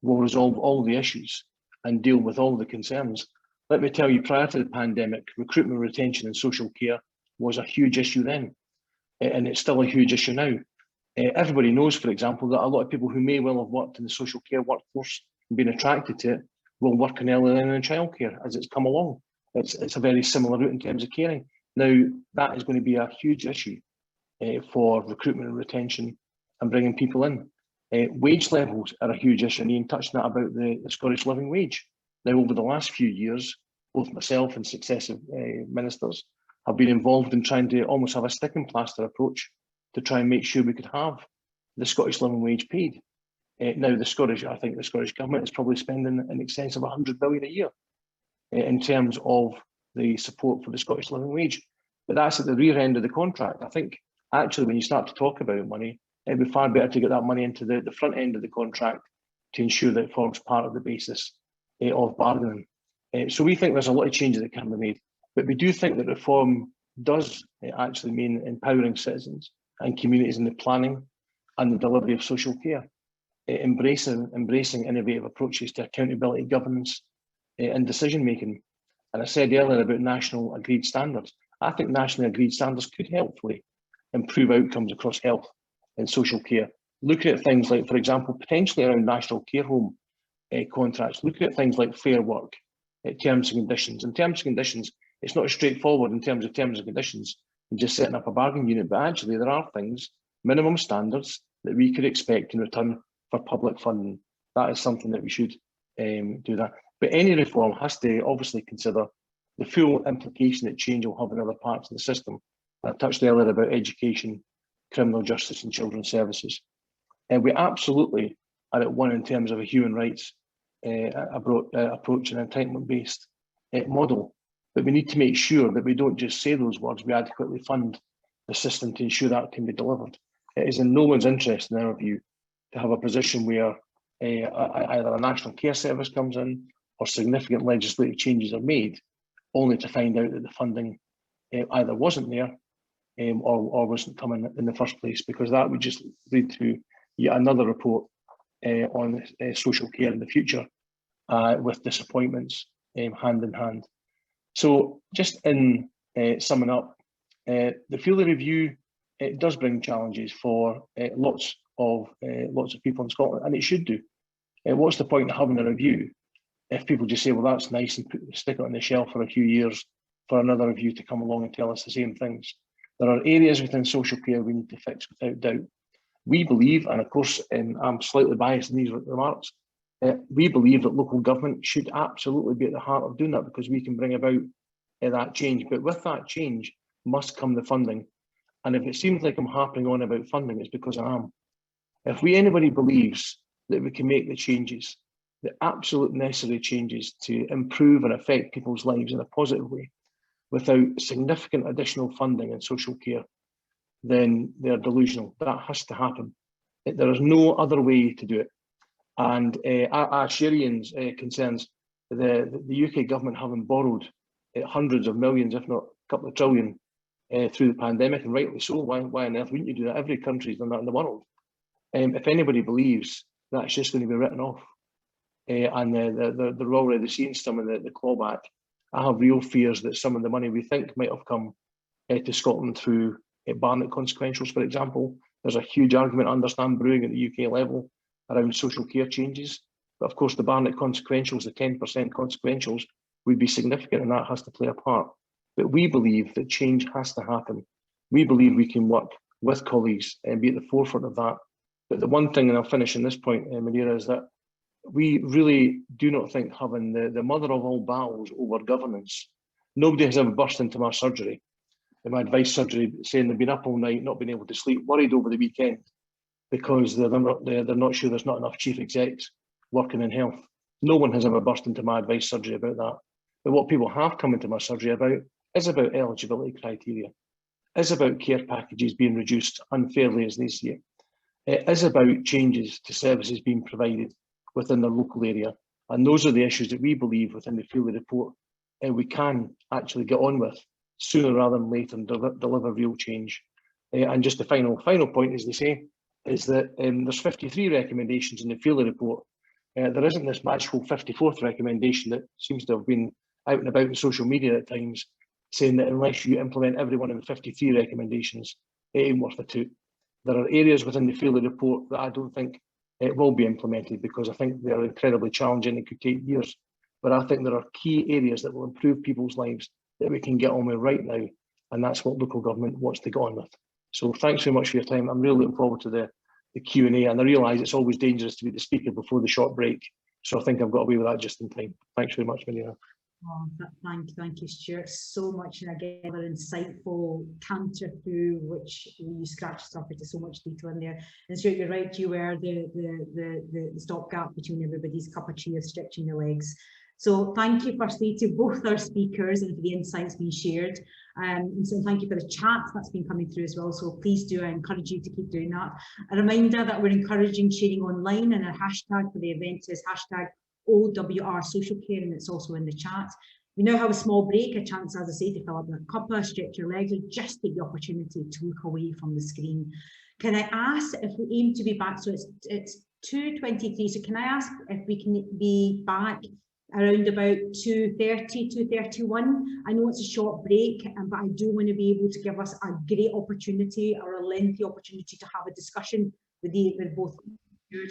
will resolve all the issues and deal with all the concerns. Let me tell you, prior to the pandemic, recruitment, retention and social care was a huge issue then, and it's still a huge issue now. Everybody knows, for example, that a lot of people who may well have worked in the social care workforce and been attracted to it will work in early learning and childcare as it's come along. It's a very similar route in terms of caring. Now, that is going to be a huge issue for recruitment and retention and bringing people in. Wage levels are a huge issue, and Ian touched on that about the Scottish living wage. Now, over the last few years, both myself and successive ministers have been involved in trying to almost have a stick and plaster approach to try and make sure we could have the Scottish living wage paid. Now, I think the Scottish Government is probably spending in excess of 100 billion a year in terms of the support for the Scottish living wage. But that's at the rear end of the contract. I think actually when you start to talk about money, it'd be far better to get that money into the front end of the contract to ensure that it forms part of the basis of bargaining. So we think there's a lot of changes that can be made, but we do think that reform does actually mean empowering citizens and communities in the planning and the delivery of social care, embracing innovative approaches to accountability, governance and decision making. And I said earlier about national agreed standards. I think nationally agreed standards could helpfully improve outcomes across health and social care. Looking at things like, for example, potentially around national care home contracts, looking at things like fair work, terms and conditions. In terms and conditions, it's not as straightforward in terms of terms and conditions and just setting up a bargaining unit, but actually there are things, minimum standards that we could expect in return for public funding. That is something that we should do that. But any reform has to obviously consider the full implication that change will have in other parts of the system. I touched earlier about education, criminal justice and children's services. And we absolutely are at one in terms of a human rights approach and entitlement-based model. But we need to make sure that we don't just say those words, we adequately fund the system to ensure that can be delivered. It is in no one's interest, in our view, to have a position where either a national care service comes in or significant legislative changes are made, only to find out that the funding either wasn't there or wasn't coming in the first place, because that would just lead to yet another report on social care in the future with disappointments hand in hand. So just in summing up, the Feeley review, it does bring challenges for lots of people in Scotland, and it should do. What's the point of having a review if people just say, well, that's nice, and stick it on the shelf for a few years for another review to come along and tell us the same things? There are areas within social care we need to fix without doubt. We believe, and of course, I'm slightly biased in these remarks, we believe that local government should absolutely be at the heart of doing that, because we can bring about that change. But with that change must come the funding. And if it seems like I'm harping on about funding, it's because I am. If anybody believes that we can make the changes, the absolute necessary changes to improve and affect people's lives in a positive way without significant additional funding in social care, then they're delusional. That has to happen. There is no other way to do it. And I share Ian's concerns. The UK government having borrowed hundreds of millions, if not a couple of trillion, through the pandemic, and rightly so. Why on earth wouldn't you do that? Every country's done that in the world. If anybody believes that's just going to be written off, and they're already seeing some of the clawback, I have real fears that some of the money we think might have come to Scotland through Barnett consequentials, for example. There's a huge argument, I understand, brewing at the UK level around social care changes. But of course, the Barnett consequentials, the 10% consequentials, would be significant, and that has to play a part. But we believe that change has to happen. We believe we can work with colleagues and be at the forefront of that. But the one thing, and I'll finish on this point, Maria, is that we really do not think having the mother of all battles over governance. Nobody has ever burst into my surgery, in my advice surgery, saying they've been up all night, not been able to sleep, worried over the weekend because they're not sure there's not enough chief execs working in health. No one has ever burst into my advice surgery about that. But what people have come into my surgery about is about eligibility criteria, is about care packages being reduced unfairly as they see it. It is about changes to services being provided within their local area. And those are the issues that we believe within the Feeley report we can actually get on with sooner rather than later and deliver real change. And just the final point, as they say, is that there's 53 recommendations in the Feeley report. There isn't this magical 54th recommendation that seems to have been out and about in social media at times, saying that unless you implement every one of the 53 recommendations, it ain't worth a toot. There are areas within the Feeley report that I don't think it will be implemented because I think they're incredibly challenging and could take years. But I think there are key areas that will improve people's lives that we can get on with right now. And that's what local government wants to get on with. So thanks very much for your time. I'm really looking forward to the Q&A, and I realise it's always dangerous to be the speaker before the short break. So I think I've got away with that just in time. Thanks very much, Marina. Oh, thank you, Stuart, so much. And again, another insightful canter through which you scratched up into so much detail in there. And Stuart, you're right, you were the stopgap between everybody's cup of tea of stretching your legs. So thank you firstly to both our speakers and for the insights being shared. And so thank you for the chat that's been coming through as well. So please do, I encourage you to keep doing that. A reminder that we're encouraging sharing online, and our hashtag for the event is hashtag OWR Social Care, and it's also in the chat. We now have a small break, a chance, as I say, to fill up that cuppa, stretch your legs, or just take the opportunity to look away from the screen. Can I ask if we aim to be back? So it's 2:23. So can I ask if we can be back around about 2:30, 2:31? I know it's a short break, but I do want to be able to give us a great opportunity or a lengthy opportunity to have a discussion with both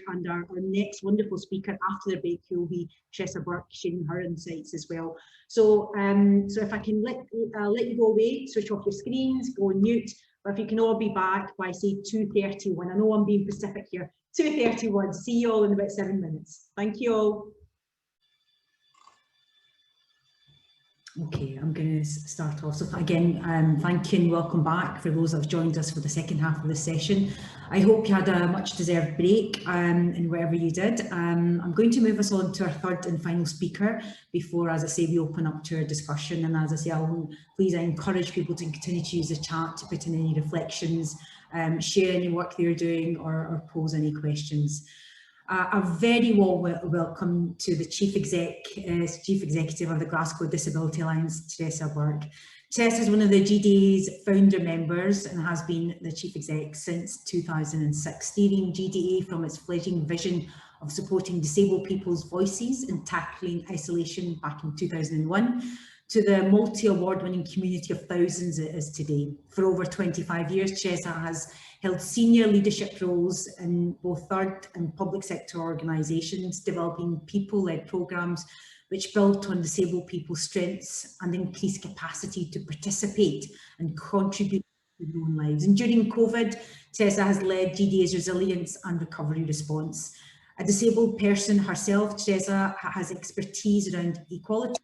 and our next wonderful speaker after the break, who will be Tressa Burke, sharing her insights as well. So, so if I can let you go away, switch off your screens, go on mute. But if you can all be back by say 2:31, I know I'm being specific here. 2:31. See you all in about 7 minutes. Thank you all. Okay, I'm going to start off. So again, thank you and welcome back for those that have joined us for the second half of the session. I hope you had a much deserved break in whatever you did. I'm going to move us on to our third and final speaker before, as I say, we open up to our discussion. And as I say, I encourage people to continue to use the chat to put in any reflections, share any work they're doing, or pose any questions. A very warm welcome to the Chief Executive of the Glasgow Disability Alliance, Tressa Burke. Tressa is one of the GDA's founder members and has been the Chief Exec since 2006, steering GDA from its fledgling vision of supporting disabled people's voices and tackling isolation back in 2001 to the multi-award winning community of thousands it is today. For over 25 years, Tressa has held senior leadership roles in both third and public sector organisations, developing people-led programmes which built on disabled people's strengths and increase capacity to participate and contribute to their own lives. And during COVID, Tressa has led GDA's resilience and recovery response. A disabled person herself, Tressa has expertise around equality,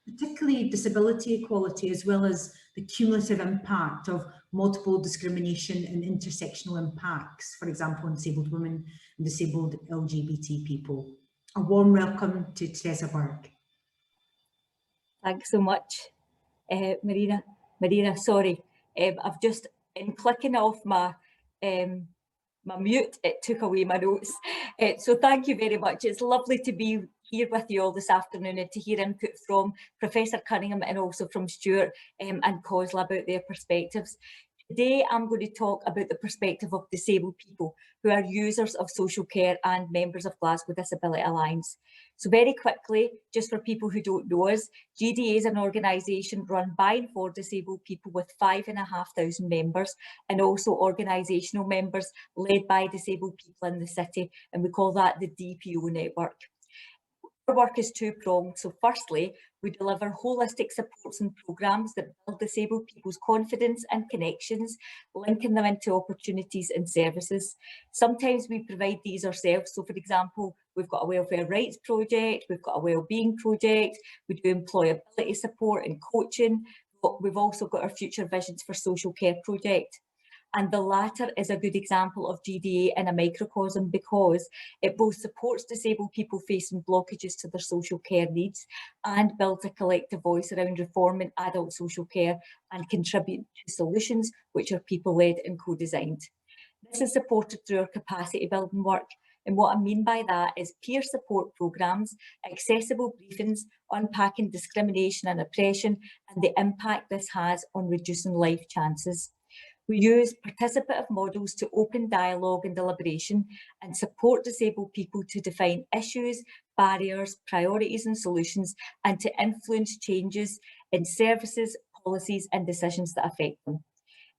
particularly disability equality, as well as the cumulative impact of multiple discrimination and intersectional impacts, for example, on disabled women and disabled LGBT people. A warm welcome to Tressa Burke. Thanks so much, Marina. Sorry, I've just, in clicking off my mute, it took away my notes. So thank you very much. It's lovely to be here with you all this afternoon and to hear input from Professor Cunningham and also from Stuart and Cosla about their perspectives. Today, I'm going to talk about the perspective of disabled people who are users of social care and members of Glasgow Disability Alliance. So very quickly, just for people who don't know us, GDA is an organisation run by and for disabled people with 5,500 members and also organisational members led by disabled people in the city, and we call that the DPO network. Our work is two-pronged. So firstly, we deliver holistic supports and programmes that build disabled people's confidence and connections, linking them into opportunities and services. Sometimes we provide these ourselves. So for example, we've got a welfare rights project, we've got a wellbeing project, we do employability support and coaching, but we've also got our Future Visions for Social Care project. And the latter is a good example of GDA in a microcosm because it both supports disabled people facing blockages to their social care needs and builds a collective voice around reforming adult social care and contribute to solutions which are people-led and co-designed. This is supported through our capacity building work. And what I mean by that is peer support programmes, accessible briefings, unpacking discrimination and oppression, and the impact this has on reducing life chances. We use participative models to open dialogue and deliberation and support disabled people to define issues, barriers, priorities and solutions, and to influence changes in services, policies and decisions that affect them.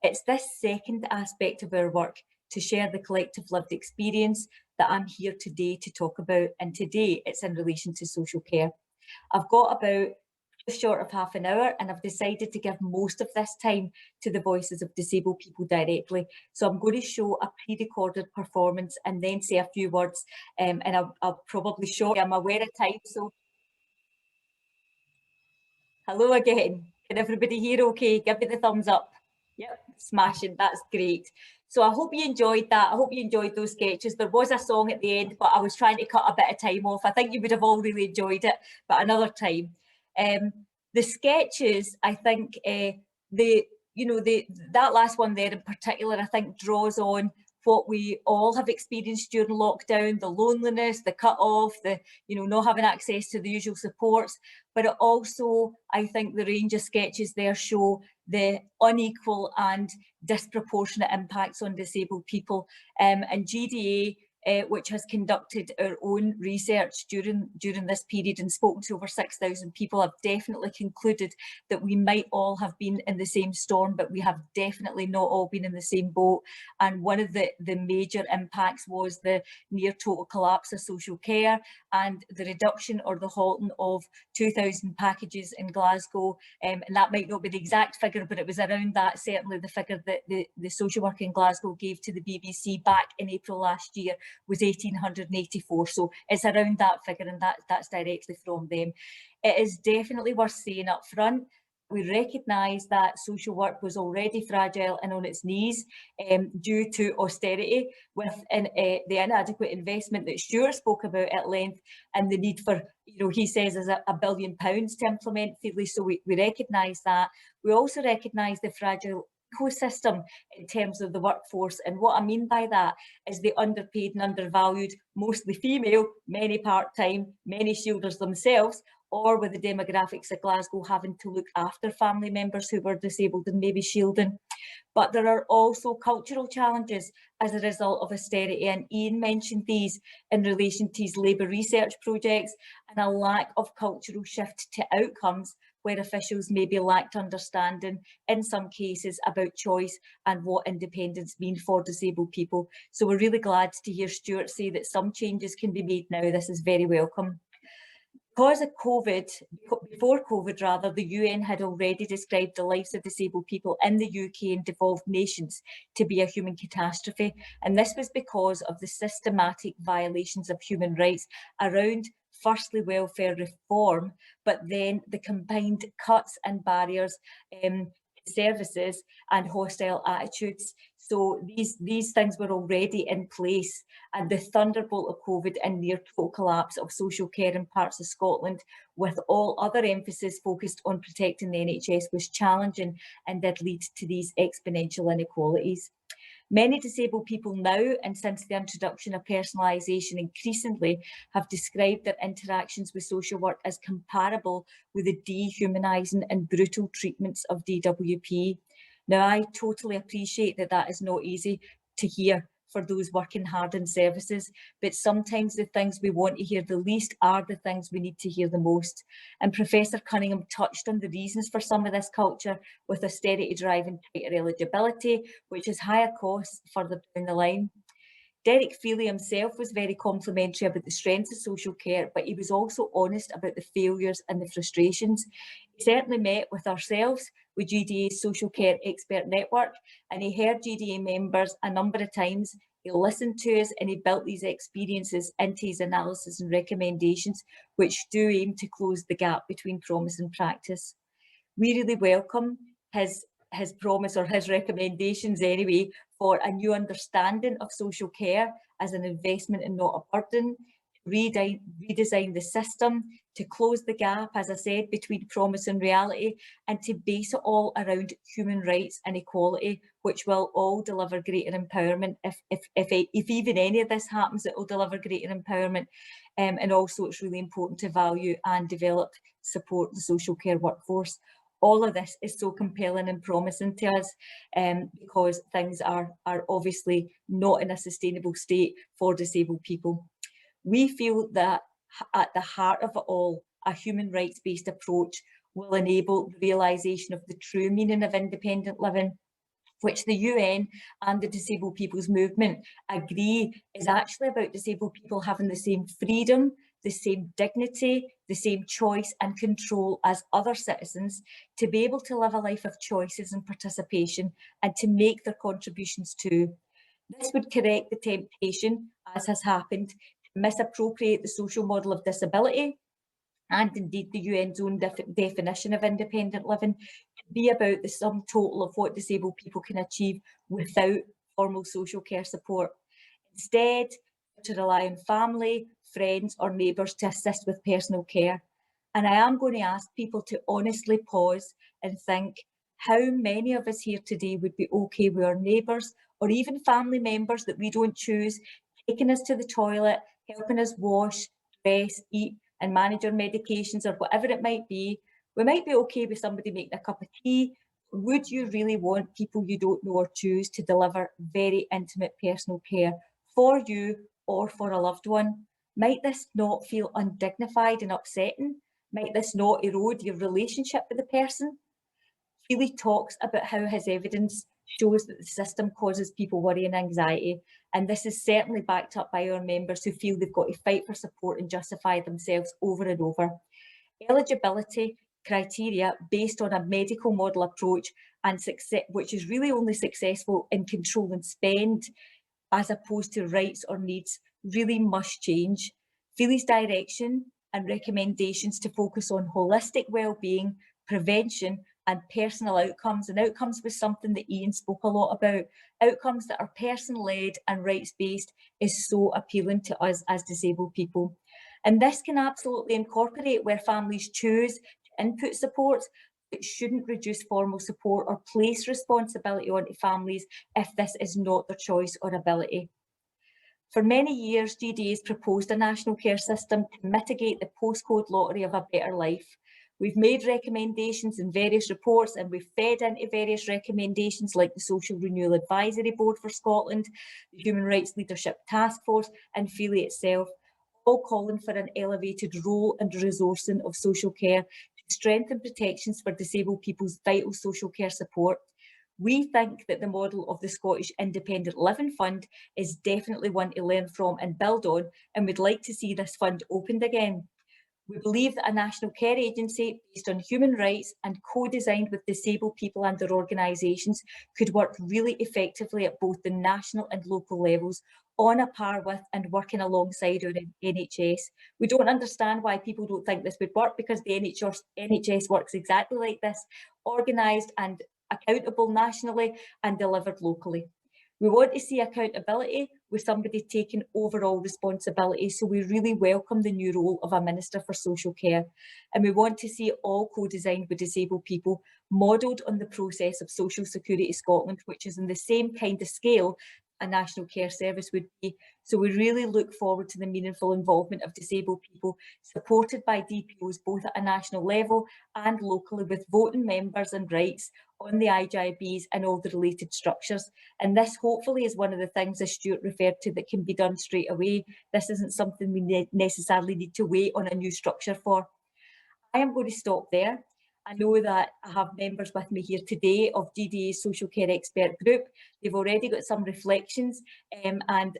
It's this second aspect of our work, to share the collective lived experience, that I'm here today to talk about, and today it's in relation to social care. I've got about just short of half an hour, and I've decided to give most of this time to the voices of disabled people directly. So I'm going to show a pre-recorded performance and then say a few words, and I'll probably show, I'm aware of time, so hello again. Can everybody hear okay? Give me the thumbs up. Yep, smashing, that's great. So I hope you enjoyed that. I hope you enjoyed those sketches. There was a song at the end, but I was trying to cut a bit of time off. I think you would have all really enjoyed it, but another time. The sketches, I think, that last one there in particular, I think draws on what we all have experienced during lockdown, the loneliness, the cut-off, the, not having access to the usual supports. But it also, I think the range of sketches there show the unequal and disproportionate impacts on disabled people. And GDA, which has conducted our own research during this period and spoken to over 6,000 people, have definitely concluded that we might all have been in the same storm, but we have definitely not all been in the same boat. And one of the major impacts was the near total collapse of social care and the reduction or the halting of 2,000 packages in Glasgow. And that might not be the exact figure, but it was around that, certainly the figure that the social worker in Glasgow gave to the BBC back in April last year was 1,884. So it's around that figure, and that's directly from them. It is definitely worth saying up front, we recognise that social work was already fragile and on its knees due to austerity, with the inadequate investment that Stuart spoke about at length, and the need for, he says, is £1 billion to implement Feeley. So we recognise that. We also recognise the fragile ecosystem in terms of the workforce, and what I mean by that is the underpaid and undervalued, mostly female, many part-time, many shielders themselves, or with the demographics of Glasgow having to look after family members who were disabled and maybe shielding. But there are also cultural challenges as a result of austerity, and Ian mentioned these in relation to his labour research projects, and a lack of cultural shift to outcomes where officials maybe lacked understanding in some cases about choice and what independence means for disabled people. So we're really glad to hear Stuart say that some changes can be made now. This is very welcome. Because of before COVID rather, the UN had already described the lives of disabled people in the UK and devolved nations to be a human catastrophe. And this was because of the systematic violations of human rights around, firstly, welfare reform, but then the combined cuts and barriers services and hostile attitudes. So these things were already in place, and the thunderbolt of COVID and near total collapse of social care in parts of Scotland, with all other emphasis focused on protecting the NHS, was challenging and did lead to these exponential inequalities. Many disabled people now, and since the introduction of personalisation increasingly, have described their interactions with social work as comparable with the dehumanising and brutal treatments of DWP. Now, I totally appreciate that that is not easy to hear for those working hard in services, but sometimes the things we want to hear the least are the things we need to hear the most. And Professor Cunningham touched on the reasons for some of this culture, with austerity driving tighter eligibility, which is higher costs further down the line. Derek Feeley himself was very complimentary about the strengths of social care, but he was also honest about the failures and the frustrations. He certainly met with ourselves, with GDA's Social Care Expert Network, and he heard GDA members a number of times. He listened to us and he built these experiences into his analysis and recommendations, which do aim to close the gap between promise and practice. We really welcome his promise, or his recommendations anyway, for a new understanding of social care as an investment and not a burden, redesign the system, to close the gap, as I said, between promise and reality, and to base it all around human rights and equality, which will all deliver greater empowerment. If even any of this happens, it will deliver greater empowerment. And also it's really important to value and develop, support the social care workforce. All of this is so compelling and promising to us, because things are obviously not in a sustainable state for disabled people. We feel that at the heart of it all, a human rights-based approach will enable the realisation of the true meaning of independent living, which the UN and the disabled people's movement agree is actually about disabled people having the same freedom, the same dignity, the same choice and control as other citizens, to be able to live a life of choices and participation, and to make their contributions too. This would correct the temptation, as has happened, to misappropriate the social model of disability, and indeed the UN's own definition of independent living, to be about the sum total of what disabled people can achieve without formal social care support. Instead, to rely on family, friends or neighbours to assist with personal care. And I am going to ask people to honestly pause and think how many of us here today would be okay with our neighbours or even family members that we don't choose taking us to the toilet, helping us wash, dress, eat and manage our medications or whatever it might be. We might be okay with somebody making a cup of tea. Would you really want people you don't know or choose to deliver very intimate personal care for you or for a loved one? Might this not feel undignified and upsetting? Might this not erode your relationship with the person? Feeley talks about how his evidence shows that the system causes people worry and anxiety, and this is certainly backed up by our members who feel they've got to fight for support and justify themselves over and over. Eligibility criteria based on a medical model approach and success, which is really only successful in controlling spend as opposed to rights or needs, really must change. Feeley's direction and recommendations to focus on holistic well-being, prevention and personal outcomes, and outcomes was something that Ian spoke a lot about, outcomes that are person-led and rights-based, is so appealing to us as disabled people. And this can absolutely incorporate where families choose to input supports. It shouldn't reduce formal support or place responsibility onto families if this is not their choice or ability. For many years, GDA has proposed a national care system to mitigate the postcode lottery of a better life. We've made recommendations in various reports and we've fed into various recommendations like the Social Renewal Advisory Board for Scotland, the Human Rights Leadership Task Force and Feeley itself, all calling for an elevated role and resourcing of social care to strengthen protections for disabled people's vital social care support. We think that the model of the Scottish Independent Living Fund is definitely one to learn from and build on, and we'd like to see this fund opened again. We believe that a national care agency based on human rights and co-designed with disabled people and their organisations could work really effectively at both the national and local levels, on a par with and working alongside our NHS. We don't understand why people don't think this would work, because the NHS works exactly like this, organised and accountable nationally and delivered locally. We want to see accountability with somebody taking overall responsibility. So we really welcome the new role of a Minister for Social Care. And we want to see it all co-designed with disabled people, modelled on the process of Social Security Scotland, which is in the same kind of scale a national care service would be. So we really look forward to the meaningful involvement of disabled people, supported by DPOs both at a national level and locally, with voting members and rights on the IGIBs and all the related structures. And this hopefully is one of the things, as Stuart referred to, that can be done straight away. This isn't something we necessarily need to wait on a new structure for. I am going to stop there. I know that I have members with me here today of DDA's Social Care Expert Group. They've already got some reflections and I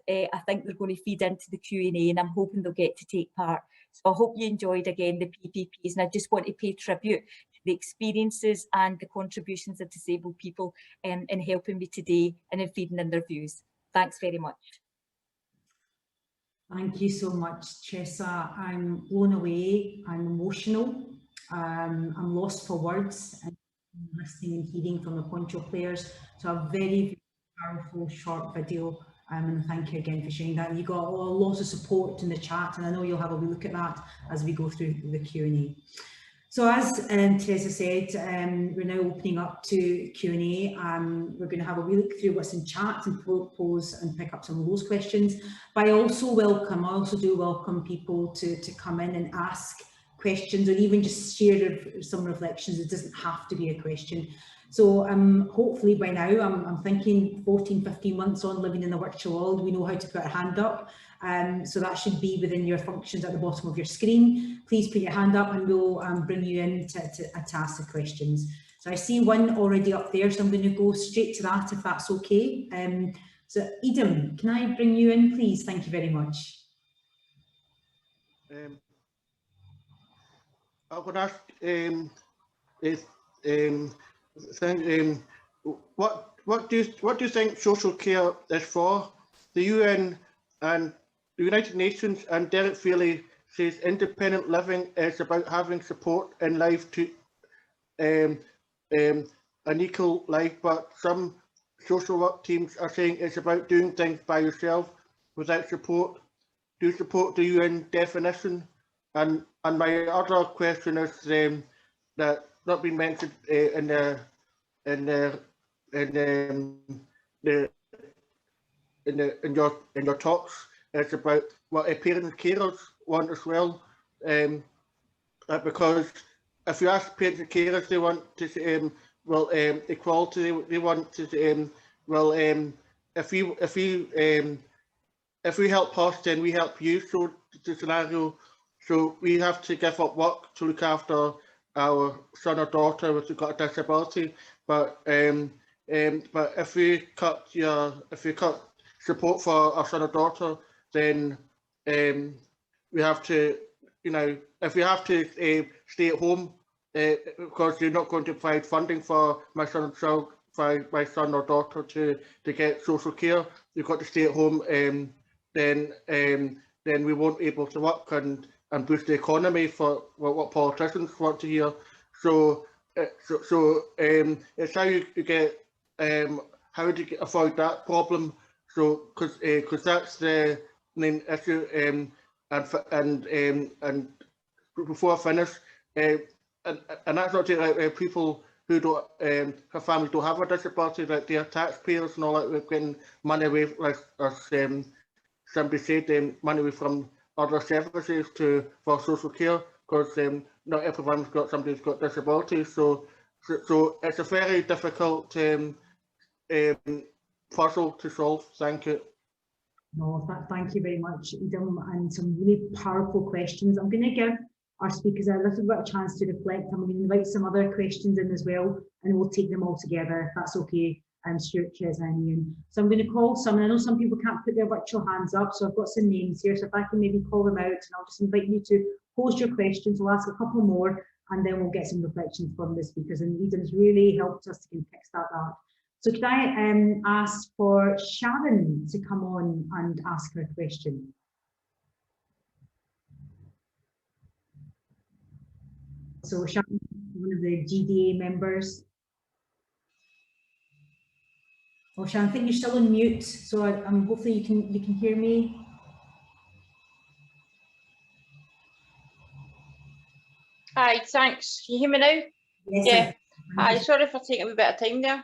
think they're going to feed into the Q&A, and I'm hoping they'll get to take part. So I hope you enjoyed again the PPPs, and I just want to pay tribute to the experiences and the contributions of disabled people in helping me today and in feeding in their views. Thanks very much. Thank you so much, Tressa. I'm blown away. I'm emotional. I'm lost for words and listening and hearing from the poncho players. So a very, very powerful short video. And thank you again for sharing that. You got a lot of support in the chat, and I know you'll have a wee look at that as we go through the Q&A. So as Teresa said, we're now opening up to Q&A. We're going to have a wee look through what's in chat and pose and pick up some of those questions. But I also do welcome people to come in and ask questions, or even just share some reflections. It doesn't have to be a question. So hopefully by now, I'm thinking 14, 15 months on living in the virtual world, we know how to put our hand up. So that should be within your functions at the bottom of your screen. Please put your hand up and we'll bring you in to ask the questions. So I see one already up there, so I'm going to go straight to that if that's okay. So Edom, can I bring you in, please? Thank you very much. I would ask what do you think social care is for? The UN and the United Nations and Derek Feeley says independent living is about having support in life to an equal life, but some social work teams are saying it's about doing things by yourself without support. Do you support the UN definition? And my other question is that not been mentioned in your talks. It's about what parents and carers want as well, because if you ask parents and carers, they want to equality. They want to if we help us, then we help you. So the scenario. So we have to give up work to look after our son or daughter who's got a disability. But if we cut support for our son or daughter, then we have to, if we have to stay at home because you're not going to provide funding for my son or daughter to get social care, you've got to stay at home. Then we won't be able to work and boost the economy for what politicians want to hear. So it's how you get how do you avoid that problem? So because that's the main issue. And before I finish, and that's not just like people who don't have families don't have a disability, like their taxpayers and all that. We're getting money away, like as somebody said, money away from other services for social care, because not everyone's got somebody who's got disabilities. So it's a very difficult puzzle to solve. Thank you. No, thank you very much, Edom, and some really powerful questions. I'm going to give our speakers a little bit of a chance to reflect. I'm going to invite some other questions in as well, and we'll take them all together, if that's okay. Stuart, Tressa and Ian. So I'm going to call some, and I know some people can't put their virtual hands up, so I've got some names here, so if I can maybe call them out, and I'll just invite you to post your questions. We'll ask a couple more, and then we'll get some reflections from the speakers, and Edom's really helped us to kickstart that. So could I ask for Sharon to come on and ask her question? So Sharon, one of the GDA members. Oh, Sharon, I think you're still on mute, so hopefully you can hear me. Hi, thanks. Can you hear me now? Yes, yeah. Hi, sorry for taking a wee bit of time there.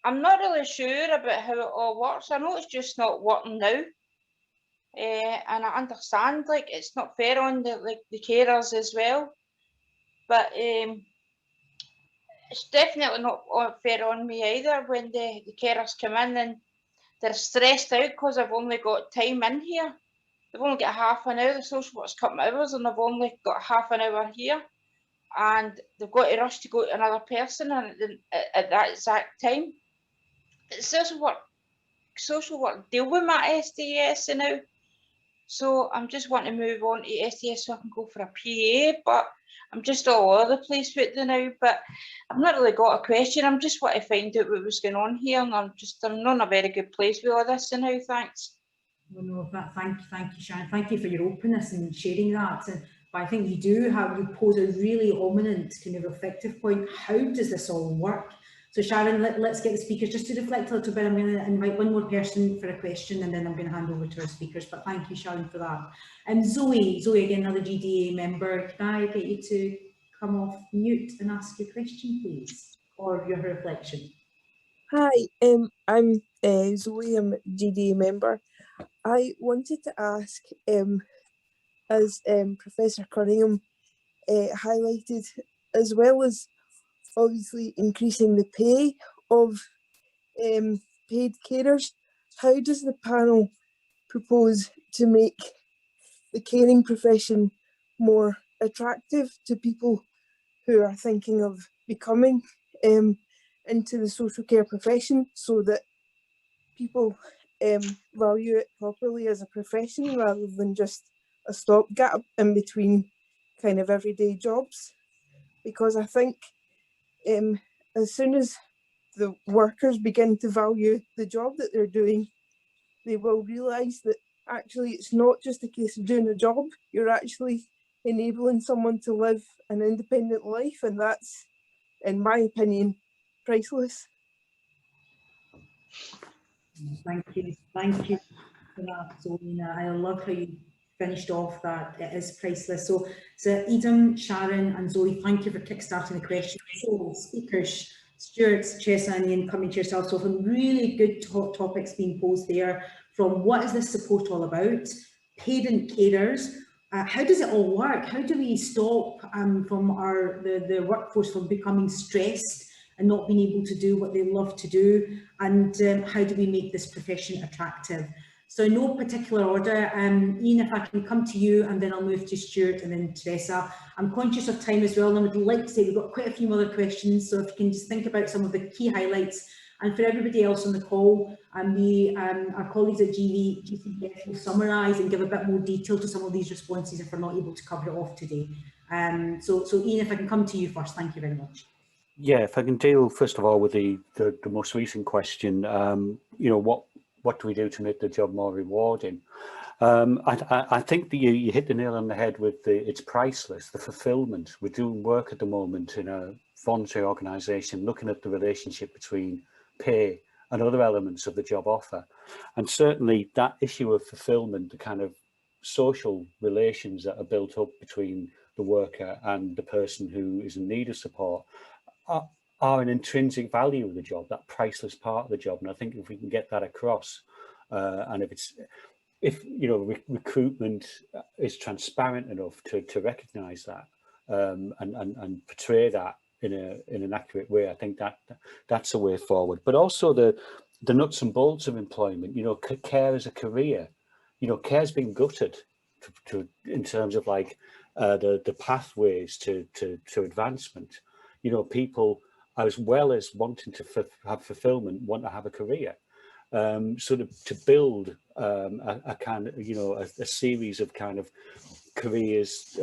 I'm not really sure about how it all works. I know it's just not working now. And I understand like it's not fair on the carers as well. But it's definitely not fair on me either when the carers come in and they're stressed out because I've only got time in here. They've only got half an hour, the social work's cutting hours, and they've only got half an hour here. And they've got to rush to go to another person and at that exact time. Social work deal with my SDS now. So I'm just wanting to move on to SDS so I can go for a PA, but I'm just all over the place with it now. But I've not really got a question. I'm just want to find out what was going on here, and I'm not in a very good place with all this now. Thanks. Well, no, thank you, Sharon. Thank you for your openness and sharing that. But I think you pose a really ominous kind of reflective point. How does this all work? So Sharon, let's get the speakers just to reflect a little bit. I'm going to invite one more person for a question, and then I'm going to hand over to our speakers. But thank you, Sharon, for that. And Zoe again, another GDA member. Can I get you to come off mute and ask your question, please, or your reflection? Hi, I'm Zoe. I'm a GDA member. I wanted to ask, as Professor Cunningham highlighted, as well as obviously increasing the pay of paid carers, how does the panel propose to make the caring profession more attractive to people who are thinking of becoming into the social care profession, so that people value it properly as a profession rather than just a stopgap in between kind of everyday jobs? Because I think as soon as the workers begin to value the job that they're doing, they will realise that actually it's not just a case of doing a job, you're actually enabling someone to live an independent life, and that's, in my opinion, priceless. Thank you for that, Zoe. I love how you finished off that it is priceless. So Edom, Sharon and Zoe, thank you for kickstarting the question. So speakers, Stuart, Chesa and Ian, coming to yourself. So some really good topics being posed there, from what is this support all about, parent carers, how does it all work? How do we stop from the workforce from becoming stressed and not being able to do what they love to do, and how do we make this profession attractive? So in no particular order, Ian, if I can come to you, and then I'll move to Stuart and then Teresa. I'm conscious of time as well, and I would like to say we've got quite a few other questions, so if you can just think about some of the key highlights. And for everybody else on the call, our colleagues at GCPS will summarise and give a bit more detail to some of these responses if we're not able to cover it off today. So Ian, if I can come to you first, thank you very much. Yeah, if I can deal first of all with the most recent question, you know, what do we do to make the job more rewarding? I think that you hit the nail on the head with it's priceless, the fulfillment. We're doing work at the moment in a voluntary organisation, looking at the relationship between pay and other elements of the job offer. And certainly that issue of fulfillment, the kind of social relations that are built up between the worker and the person who is in need of support, are an intrinsic value of the job, that priceless part of the job. And I think if we can get that across, and if you know, recruitment is transparent enough to recognise that and portray that in an accurate way, I think that's a way forward. But also the nuts and bolts of employment. You know, care as a career. You know, care's been gutted in terms of like the pathways to advancement. You know, people, as well as wanting to have fulfillment, want to have a career. So to build a kind of, you know, a series of kind of careers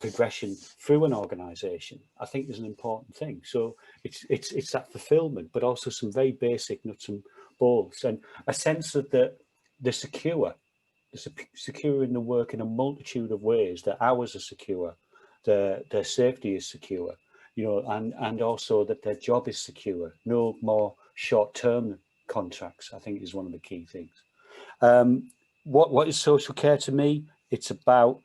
progression through an organisation, I think is an important thing. So it's that fulfillment, but also some very basic nuts and bolts, and a sense that they're secure. They're secure in the work in a multitude of ways. Their hours are secure. Their safety is secure. You know, and also that their job is secure. No more short-term contracts, I think, is one of the key things. What is social care to me? It's about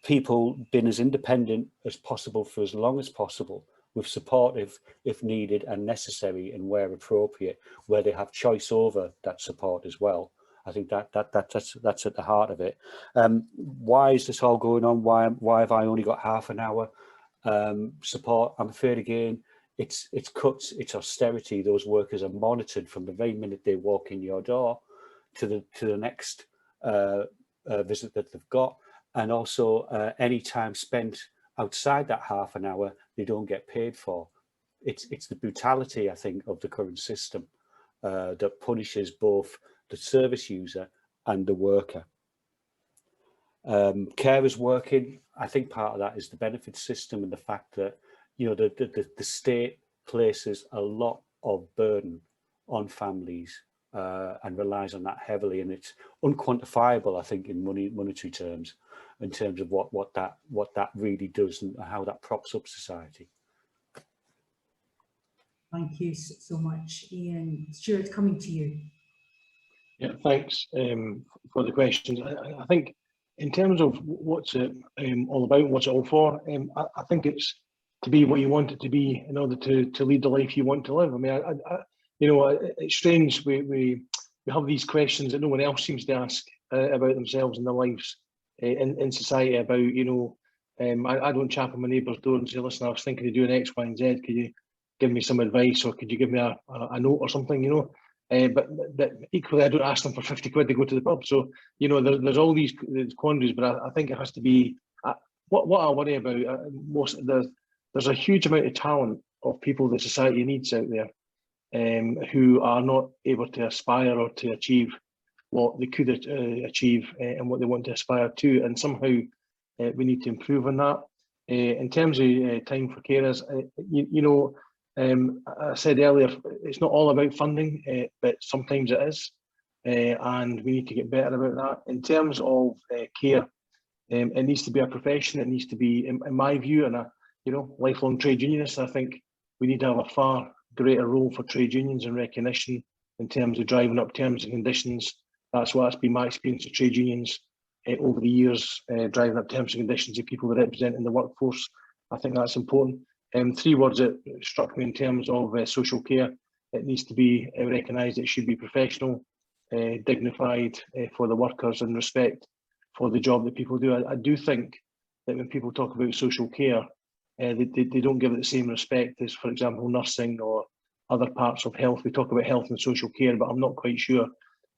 people being as independent as possible for as long as possible, with support if needed and necessary, and where appropriate, where they have choice over that support as well. I think that's at the heart of it. Why is this all going on? Why have I only got half an hour support? I'm afraid again, it's cuts, it's austerity. Those workers are monitored from the very minute they walk in your door to the next visit that they've got, and also any time spent outside that half an hour they don't get paid for. It's the brutality, I think, of the current system that punishes both the service user and the worker. Carers working, I think part of that is the benefit system and the fact that, you know, the state places a lot of burden on families and relies on that heavily, and it's unquantifiable, I think, in monetary terms, in terms of what that really does and how that props up society. Thank you so much, Ian. Stuart, coming to you. Yeah, thanks for the questions. I think in terms of what's it all about, what's it all for, I think it's to be what you want it to be in order to lead the life you want to live. I mean, you know, it's strange we have these questions that no one else seems to ask about themselves and their lives in society, about, you know, I don't chap on my neighbour's door and say, listen, I was thinking of doing X, Y and Z, could you give me some advice, or could you give me a note or something, you know? But equally, I don't ask them for 50 quid to go to the pub. So, you know, there's all these quandaries, but I think it has to be, what I worry about, there's a huge amount of talent of people that society needs out there who are not able to aspire or to achieve what they could achieve and what they want to aspire to. And somehow we need to improve on that. In terms of time for carers, you know, I said earlier, it's not all about funding, but sometimes it is, and we need to get better about that. In terms of care, it needs to be a profession. It needs to be, in my view, and a lifelong trade unionist, I think we need to have a far greater role for trade unions and recognition in terms of driving up terms and conditions. That's what's been my experience of trade unions over the years, driving up terms and conditions of people that represent in the workforce. I think that's important. 3 words that struck me in terms of social care: it needs to be recognised, it should be professional, dignified for the workers, and respect for the job that people do. I do think that when people talk about social care, they don't give it the same respect as, for example, nursing or other parts of health. We talk about health and social care, but I'm not quite sure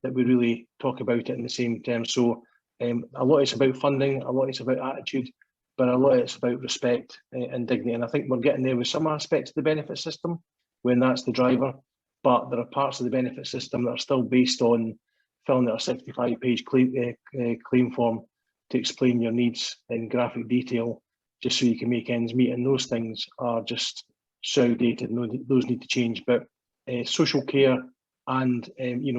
that we really talk about it in the same terms. So a lot it's about funding, a lot it's about attitude, but a lot it's about respect and dignity. And I think we're getting there with some aspects of the benefit system when that's the driver, but there are parts of the benefit system that are still based on filling out a 65-page claim form to explain your needs in graphic detail just so you can make ends meet, and those things are just so outdated, and those need to change. But social care and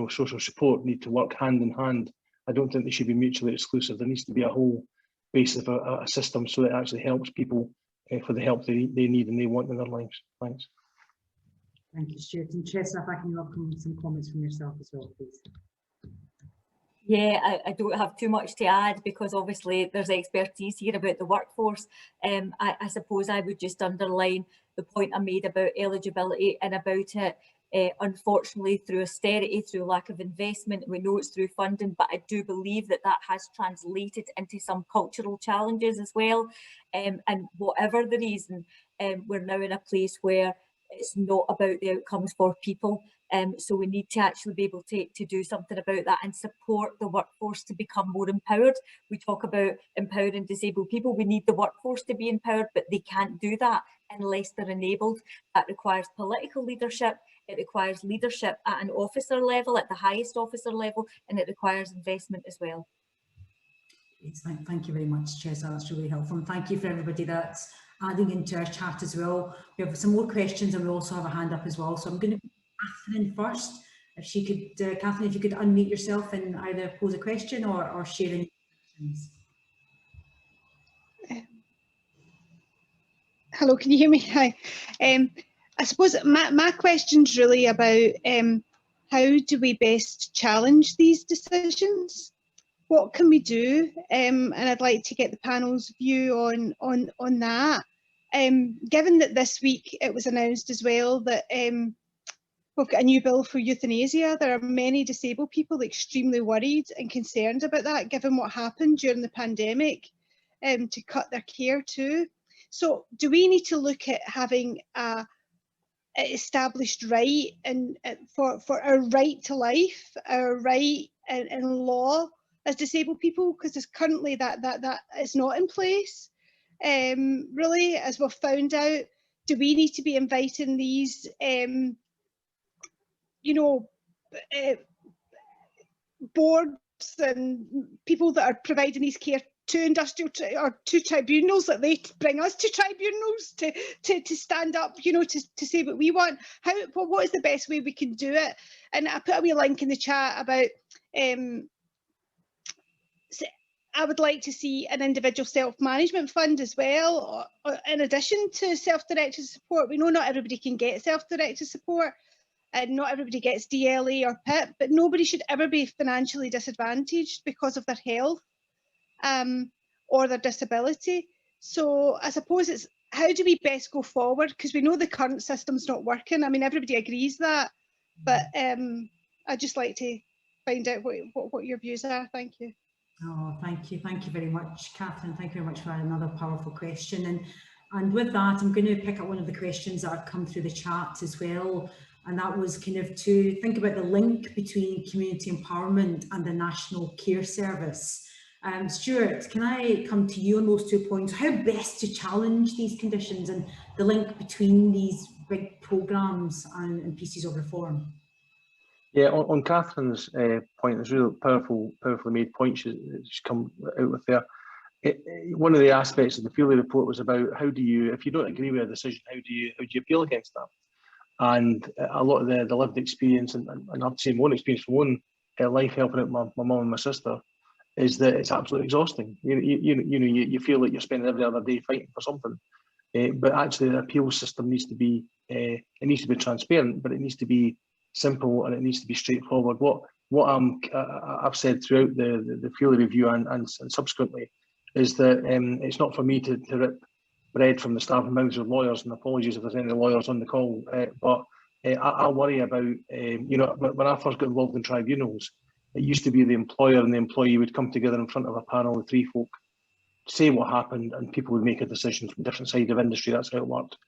social support need to work hand in hand. I don't think they should be mutually exclusive. There needs to be a whole base of a system so that it actually helps people for the help they need and they want in their lives. Thanks. Thank you, Stuart. And Chester, if I can welcome some comments from yourself as well, please. Yeah, I don't have too much to add, because obviously there's expertise here about the workforce. I suppose I would just underline the point I made about eligibility and about it, unfortunately, through austerity, through lack of investment. We know it's through funding, but I do believe that has translated into some cultural challenges as well. And whatever the reason, we're now in a place where it's not about the outcomes for people. So we need to actually be able to do something about that and support the workforce to become more empowered. We talk about empowering disabled people. We need the workforce to be empowered, but they can't do that unless they're enabled. That requires political leadership. It requires leadership at an officer level, at the highest officer level, and it requires investment as well. Thank you very much, Chesa. That's really helpful. And thank you for everybody that's adding into our chat as well. We have some more questions and we also have a hand up as well. So I'm going to be Catherine first. If she could, Catherine, if you could unmute yourself and either pose a question or share any questions. Hello, can you hear me? Hi. I I suppose my question's really about how do we best challenge these decisions? What can we do? And I'd like to get the panel's view on that. Given that this week it was announced as well that we've got a new bill for euthanasia, there are many disabled people extremely worried and concerned about that, given what happened during the pandemic, to cut their care too. So do we need to look at having a established right and for our right to life, our right in law as disabled people, because there's currently that is not in place. Really, as we've found out, do we need to be inviting these boards and people that are providing these care to industrial or to tribunals, that they bring us to tribunals to stand up, to say what we want? What is the best way we can do it? And I put a wee link in the chat about I would like to see an individual self-management fund as well, or in addition to self-directed support. We know not everybody can get self-directed support, and not everybody gets DLA or PIP, but nobody should ever be financially disadvantaged because of their health or their disability. So I suppose it's, how do we best go forward? Because we know the current system's not working. I mean, everybody agrees that, but I'd just like to find out what your views are. Thank you. Oh, thank you very much, Catherine. Thank you very much for another powerful question. And with that, I'm going to pick up one of the questions that have come through the chat as well. And that was kind of to think about the link between community empowerment and the National Care Service. Stuart, can I come to you on those 2 points? How best to challenge these conditions and the link between these big programmes and pieces of reform? Yeah, on Catherine's point, there's really powerfully made points she's come out with there. One of the aspects of the Feeley report was about how do you, if you don't agree with a decision, how do you appeal against that? And a lot of the lived experience, and I have to say my own experience from one life helping out my mum and my sister, is that it's absolutely exhausting. You feel like you're spending every other day fighting for something, but actually the appeal system needs to be transparent, but it needs to be simple and it needs to be straightforward. What I've said throughout the Feeley review and subsequently is that it's not for me to rip bread from the starving mouths of lawyers, and apologies if there's any lawyers on the call, but I worry about, when I first got involved in tribunals, it used to be the employer and the employee would come together in front of a panel of three folk, say what happened, and people would make a decision from different sides of industry. That's how it worked.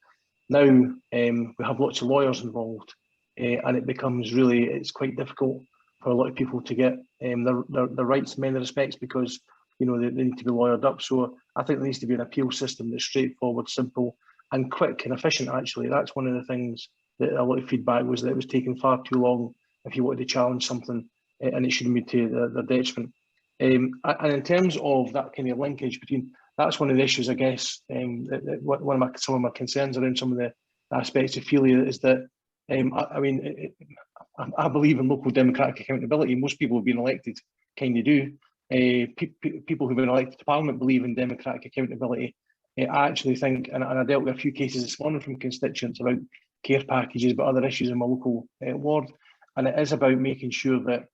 Now we have lots of lawyers involved, and it becomes it's quite difficult for a lot of people to get their rights in many respects, because they need to be lawyered up. So I think there needs to be an appeal system that's straightforward, simple and quick and efficient. Actually, that's one of the things that a lot of feedback was, that it was taking far too long if you wanted to challenge something, and it shouldn't be to their detriment. And in terms of that kind of linkage between, that's one of the issues, I guess, some of my concerns around some of the aspects of Feeley is that, I believe in local democratic accountability. Most people who've been elected kind of do. People who've been elected to Parliament believe in democratic accountability. I actually think, and I dealt with a few cases this morning from constituents about care packages, but other issues in my local ward, and it is about making sure that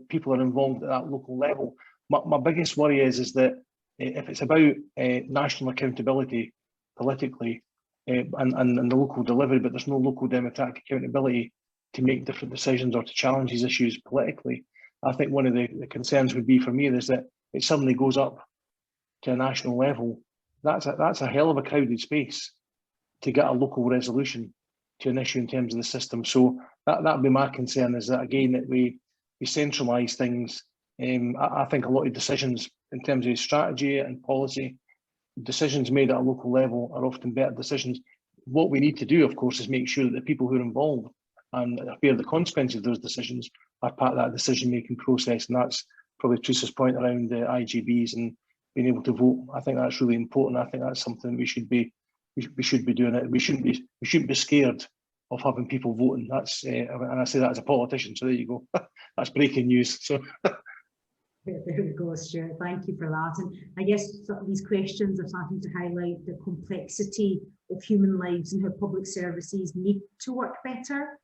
people are involved at that local level. My biggest worry is that if it's about national accountability politically and the local delivery, but there's no local democratic accountability to make different decisions or to challenge these issues politically, I think one of the concerns would be for me is that it suddenly goes up to a national level. That's a hell of a crowded space to get a local resolution to an issue in terms of the system. So that would be my concern, is that, again, that we centralise things. I think a lot of decisions in terms of strategy and policy, decisions made at a local level are often better decisions. What we need to do, of course, is make sure that the people who are involved and bear the consequences of those decisions are part of that decision-making process. And that's probably Teresa's point around the IGBs and being able to vote. I think that's really important. I think that's something we should be doing it. We shouldn't be scared of having people voting. That's and I say that as a politician. So there you go. That's breaking news. So. There we go, Stuart. Thank you for that. And I guess these questions are starting to highlight the complexity of human lives and how public services need to work better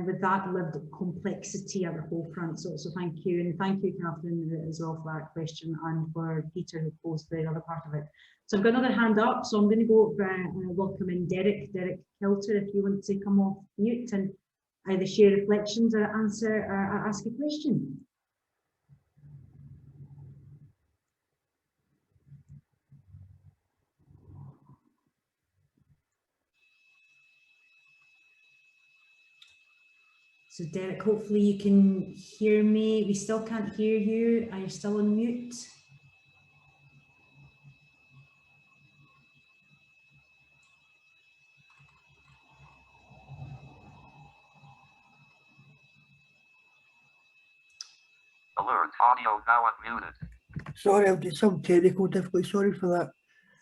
with that lived complexity at the forefront. So thank you, and thank you, Catherine, as well for that question, and for Peter who posed the other part of it. So I've got another hand up, so I'm going to go welcome in Derek Kilter, if you want to come off mute and either share reflections or ask a question. So Derek, hopefully you can hear me. We still can't hear you. Are you still on mute? Alert, audio now unmuted. Sorry, I've got some technical difficulty. Sorry for that.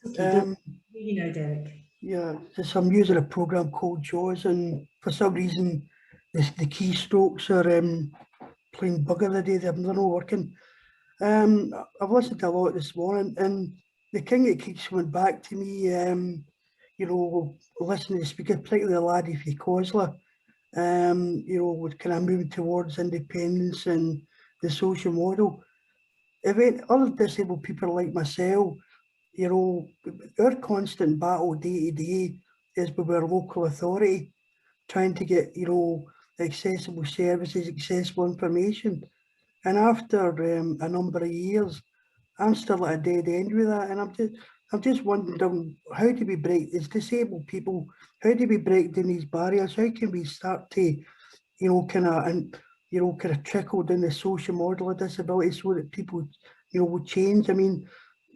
Okay, you know, Derek. Yeah, just I'm using a program called JAWS, and for some reason, the keystrokes are playing bugger the day. They're not working. I've listened to a lot this morning, and the thing that keeps coming back to me, you know, listening to speakers, particularly the laddie from COSLA, you know, with kind of moving towards independence and the social model. If other disabled people like myself, you know, our constant battle day to day is with our local authority, trying to get, you know, accessible services, accessible information. And after a number of years, I'm still at a dead end with that. And I'm just wondering, how do we break, as disabled people, how do we break down these barriers? How can we start to, you know, kind of trickle down the social model of disability so that people, you know, will change? I mean,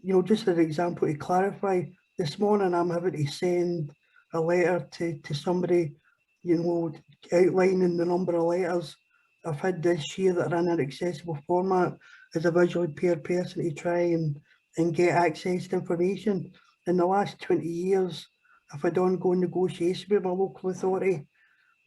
you know, just as an example to clarify, this morning I'm having to send a letter to somebody, you know, outlining the number of letters I've had this year that are in an accessible format as a visually impaired person to try and get access to information. In the last 20 years, I've had ongoing negotiation with my local authority,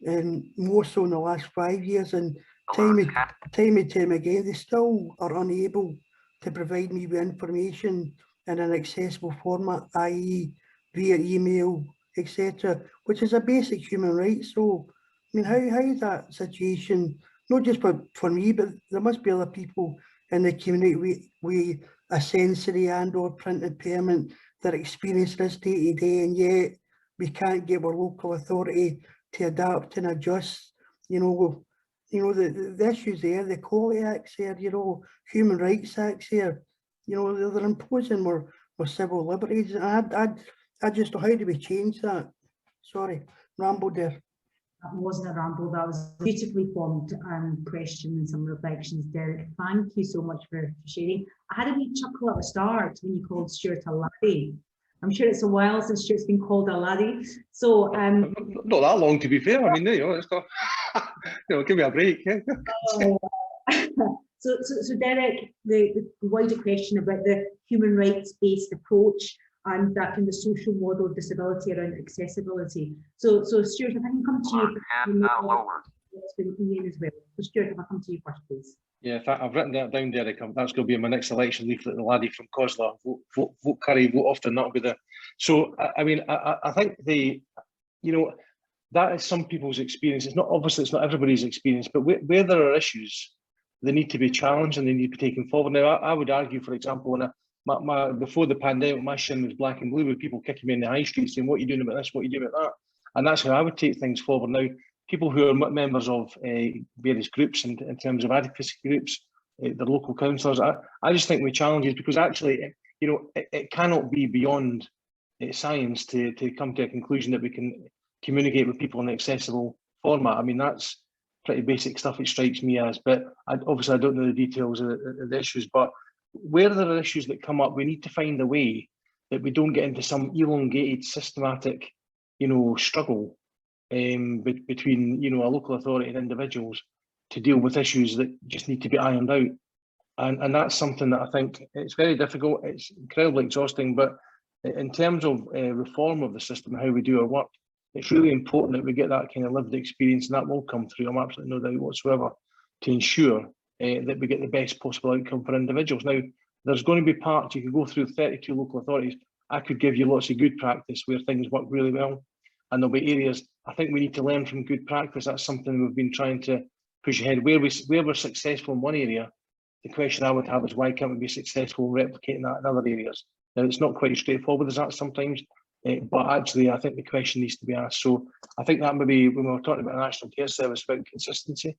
and more so in the last 5 years, and time and time again, they still are unable to provide me with information in an accessible format, i.e. via email, etc., which is a basic human right. So, I mean, how is that situation, not just for me, but there must be other people in the community with a sensory and or print impairment that experience this day to day, and yet we can't get our local authority to adapt and adjust, you know, the issues there, the Equality Acts there, you know, Human Rights Acts here, you know, they're imposing more civil liberties. And I just know, how do we change that? Sorry, rambled there. That wasn't a ramble, that was a beautifully formed question and some reflections, Derek. Thank you so much for sharing. I had a wee chuckle at the start when you called Stuart a laddie. I'm sure it's a while since Stuart's been called a laddie. So not that long, to be fair. I mean, you know, it's got, you know, give me a break. Yeah? So Derek, the wider question about the human rights-based approach and that kind of social model of disability around accessibility. So Stuart, if I can come to you. It's been Ian as well. So Stuart, if I come to you first, please. Yeah, I've written that down, Derek. That's going to be my next election leaflet, the laddie from COSLA. Vote Curry, vote often, that'll be the. So, I mean, I think you know, that is some people's experience. It's not, obviously, it's not everybody's experience, but where there are issues, they need to be challenged and they need to be taken forward. Now, I would argue, for example, when before the pandemic, my shin was black and blue with people kicking me in the high street saying, what are you doing about this, what are you doing about that? And that's how I would take things forward. Now, people who are members of various groups in terms of advocacy groups, the local councillors, I just think we challenge it, because actually, you know, it cannot be beyond science to come to a conclusion that we can communicate with people in an accessible format. I mean, that's pretty basic stuff, it strikes me as, but obviously I don't know the details of the issues, but where there are issues that come up, we need to find a way that we don't get into some elongated, systematic, you know, struggle between, you know, a local authority and individuals to deal with issues that just need to be ironed out. And that's something that I think it's very difficult, it's incredibly exhausting, but in terms of reform of the system, how we do our work, it's really important that we get that kind of lived experience, and that will come through, I'm absolutely no doubt whatsoever, to ensure that we get the best possible outcome for individuals. Now, there's going to be parts, you can go through 32 local authorities, I could give you lots of good practice where things work really well. And there'll be areas I think we need to learn from good practice. That's something we've been trying to push ahead. Where we're successful in one area, the question I would have is why can't we be successful replicating that in other areas? Now, it's not quite as straightforward as that sometimes, but actually I think the question needs to be asked. So I think that maybe when we were talking about a national care service, about consistency,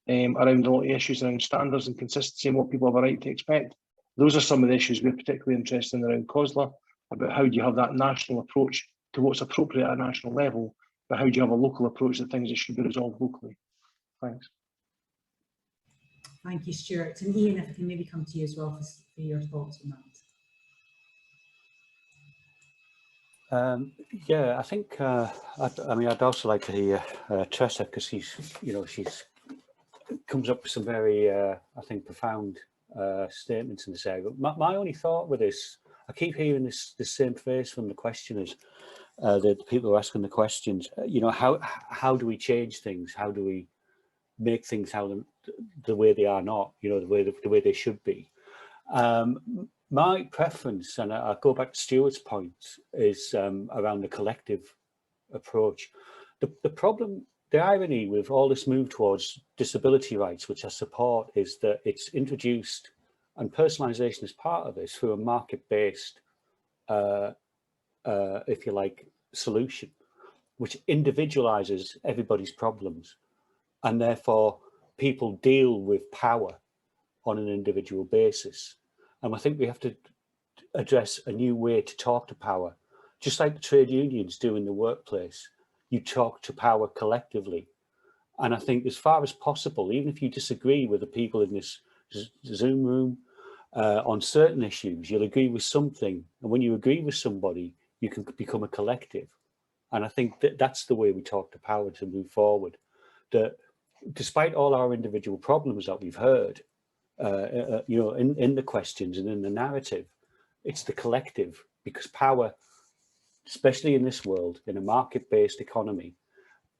around a lot of issues around standards and consistency and what people have a right to expect. Those are some of the issues we're particularly interested in around COSLA, about how do you have that national approach to what's appropriate at a national level, but how do you have a local approach to things that should be resolved locally? Thanks. Thank you, Stuart. And Ian, if I can maybe come to you as well for your thoughts on that. Yeah, I think, I mean, I'd also like to hear Tressa, because she's comes up with some very, I think, profound statements in this area. But my only thought with this, I keep hearing this same phrase from the questioners, the people who are asking the questions. You know, how do we change things? How do we make things the way they are not? You know, the way they should be. My preference, and I'll go back to Stuart's point, is around the collective approach. The problem, the irony with all this move towards disability rights, which I support, is that it's introduced, and personalisation is part of this, through a market-based, if you like, solution, which individualises everybody's problems, and therefore people deal with power on an individual basis. And I think we have to address a new way to talk to power, just like the trade unions do in the workplace. You talk to power collectively. And I think as far as possible, even if you disagree with the people in this Zoom room on certain issues, you'll agree with something. And when you agree with somebody, you can become a collective. And I think that that's the way we talk to power to move forward. That despite all our individual problems that we've heard, you know, in the questions and in the narrative, it's the collective, because power, especially in this world, in a market-based economy,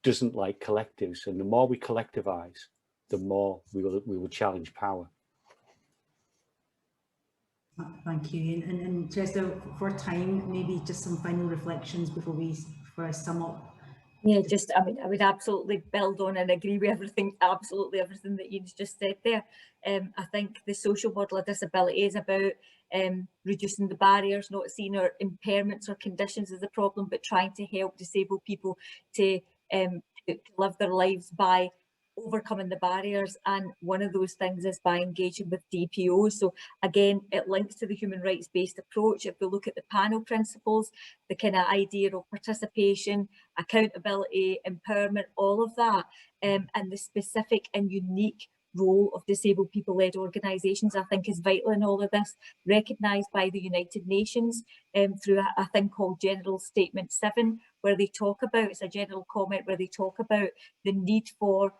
doesn't like collectives. And the more we collectivize, the more we will challenge power. Thank you. And Tressa, for time, maybe just some final reflections before I sum up. Yeah, just, I mean, I would absolutely build on and agree with absolutely everything that Ian's just said there. I think the social model of disability is about reducing the barriers, not seeing our impairments or conditions as a problem, but trying to help disabled people to live their lives by overcoming the barriers, and one of those things is by engaging with DPOs. So again, it links to the human rights based approach. If we look at the panel principles, the kind of idea of participation, accountability, empowerment, all of that, and the specific and unique role of disabled people led organisations, I think is vital in all of this, recognised by the United Nations through a thing called General Statement 7, where they talk about, it's a general comment where they talk about the need for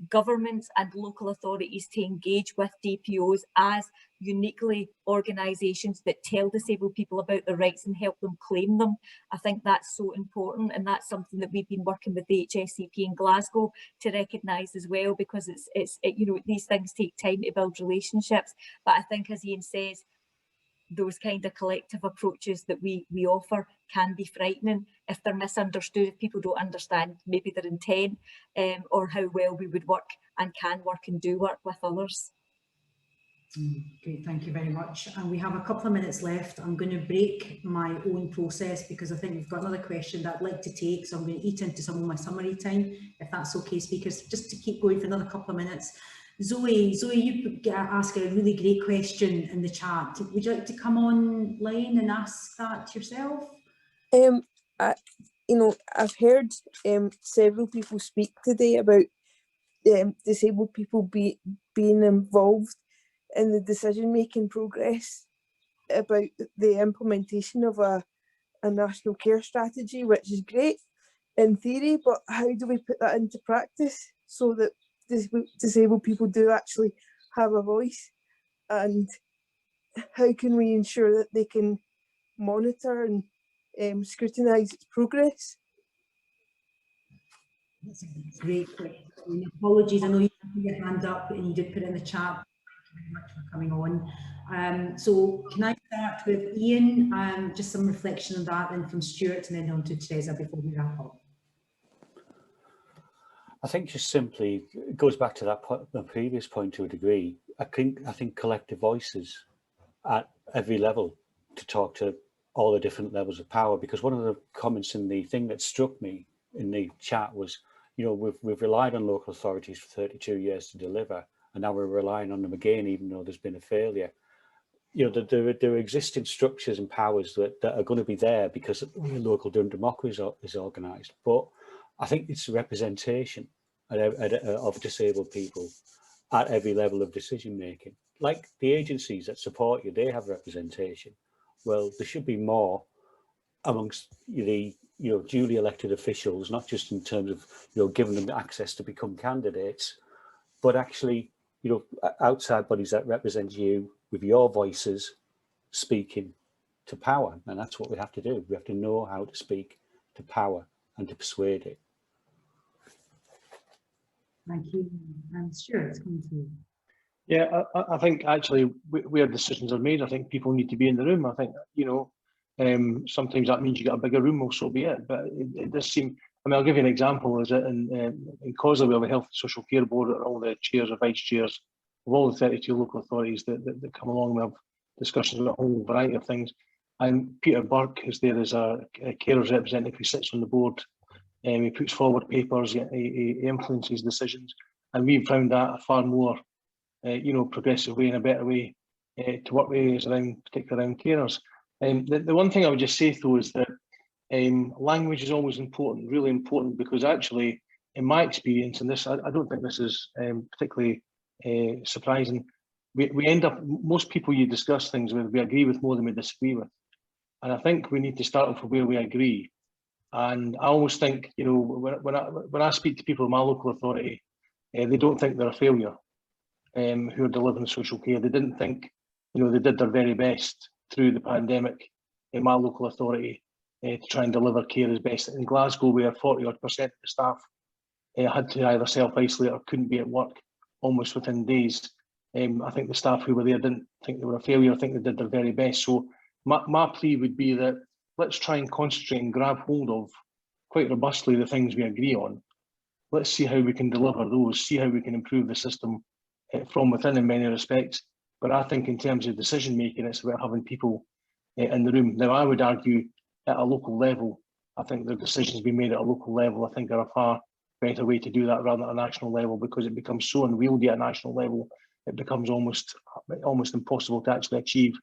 governments and local authorities to engage with DPOs as uniquely organisations that tell disabled people about their rights and help them claim them. I think that's so important, and that's something that we've been working with the HSCP in Glasgow to recognise as well, because it's you know, these things take time to build relationships. But I think, as Ian says, those kind of collective approaches that we offer can be frightening if they're misunderstood, if people don't understand maybe their intent or how well we would work and can work and do work with others. Great, thank you very much. And we have a couple of minutes left. I'm going to break my own process because I think we've got another question that I'd like to take, so I'm going to eat into some of my summary time, if that's okay, speakers, just to keep going for another couple of minutes. Zoe, you asked a really great question in the chat. Would you like to come online and ask that yourself? You know, I've heard several people speak today about disabled people being involved in the decision-making progress about the implementation of a national care strategy, which is great in theory, but how do we put that into practice so that disabled people do actually have a voice, and how can we ensure that they can monitor and scrutinise its progress? That's a great question. Apologies, I know you had your hand up and you did put it in the chat. very much for coming on. So can I start with Ian? Just some reflection on that, and from Stuart, and then on to Teresa before we wrap up. I think just simply it goes back to that the previous point to a degree. I think collective voices at every level to talk to all the different levels of power, because one of the comments in the thing that struck me in the chat was, you know, we've relied on local authorities for 32 years to deliver, and now we're relying on them again, even though there's been a failure. You know, there are existing structures and powers that are going to be there because local democracy is organised, but I think it's representation of disabled people at every level of decision making. Like the agencies that support you, they have representation. Well, there should be more amongst the duly elected officials, not just in terms of giving them access to become candidates, but actually outside bodies that represent you with your voices speaking to power. And that's what we have to do. We have to know how to speak to power and to persuade it. Thank you. Stuart, it's coming to you. Yeah, I think actually where decisions are made, I think people need to be in the room. I think, sometimes that means you get a bigger room, or so be it. But it does seem, I mean, I'll give you an example. Is that in Causeway, we have a Health and Social Care Board, and all the chairs or vice chairs of all the 32 local authorities that come along. We have discussions about a whole variety of things. And Peter Burke is there as a carers representative who sits on the board. He puts forward papers, he influences decisions. And we've found that a far more progressive way and a better way to work with is particularly around carers. The one thing I would just say though is that language is always important, really important, because actually, in my experience, and this I don't think this is particularly surprising, we end up, most people you discuss things with, we agree with more than we disagree with. And I think we need to start off with where we agree. And I always think, when I speak to people in my local authority, they don't think they're a failure. Who are delivering social care. They didn't think, they did their very best through the pandemic in my local authority to try and deliver care as best. In Glasgow, where 40% of the staff had to either self-isolate or couldn't be at work almost within days. I think the staff who were there didn't think they were a failure. I think they did their very best. So my plea would be that let's try and concentrate and grab hold of quite robustly the things we agree on. Let's see how we can deliver those, see how we can improve the system from within in many respects. But I think in terms of decision making, it's about having people in the room. Now, I would argue at a local level, I think the decisions being made at a local level, I think are a far better way to do that rather than at a national level, because it becomes so unwieldy at a national level, it becomes almost impossible to actually achieve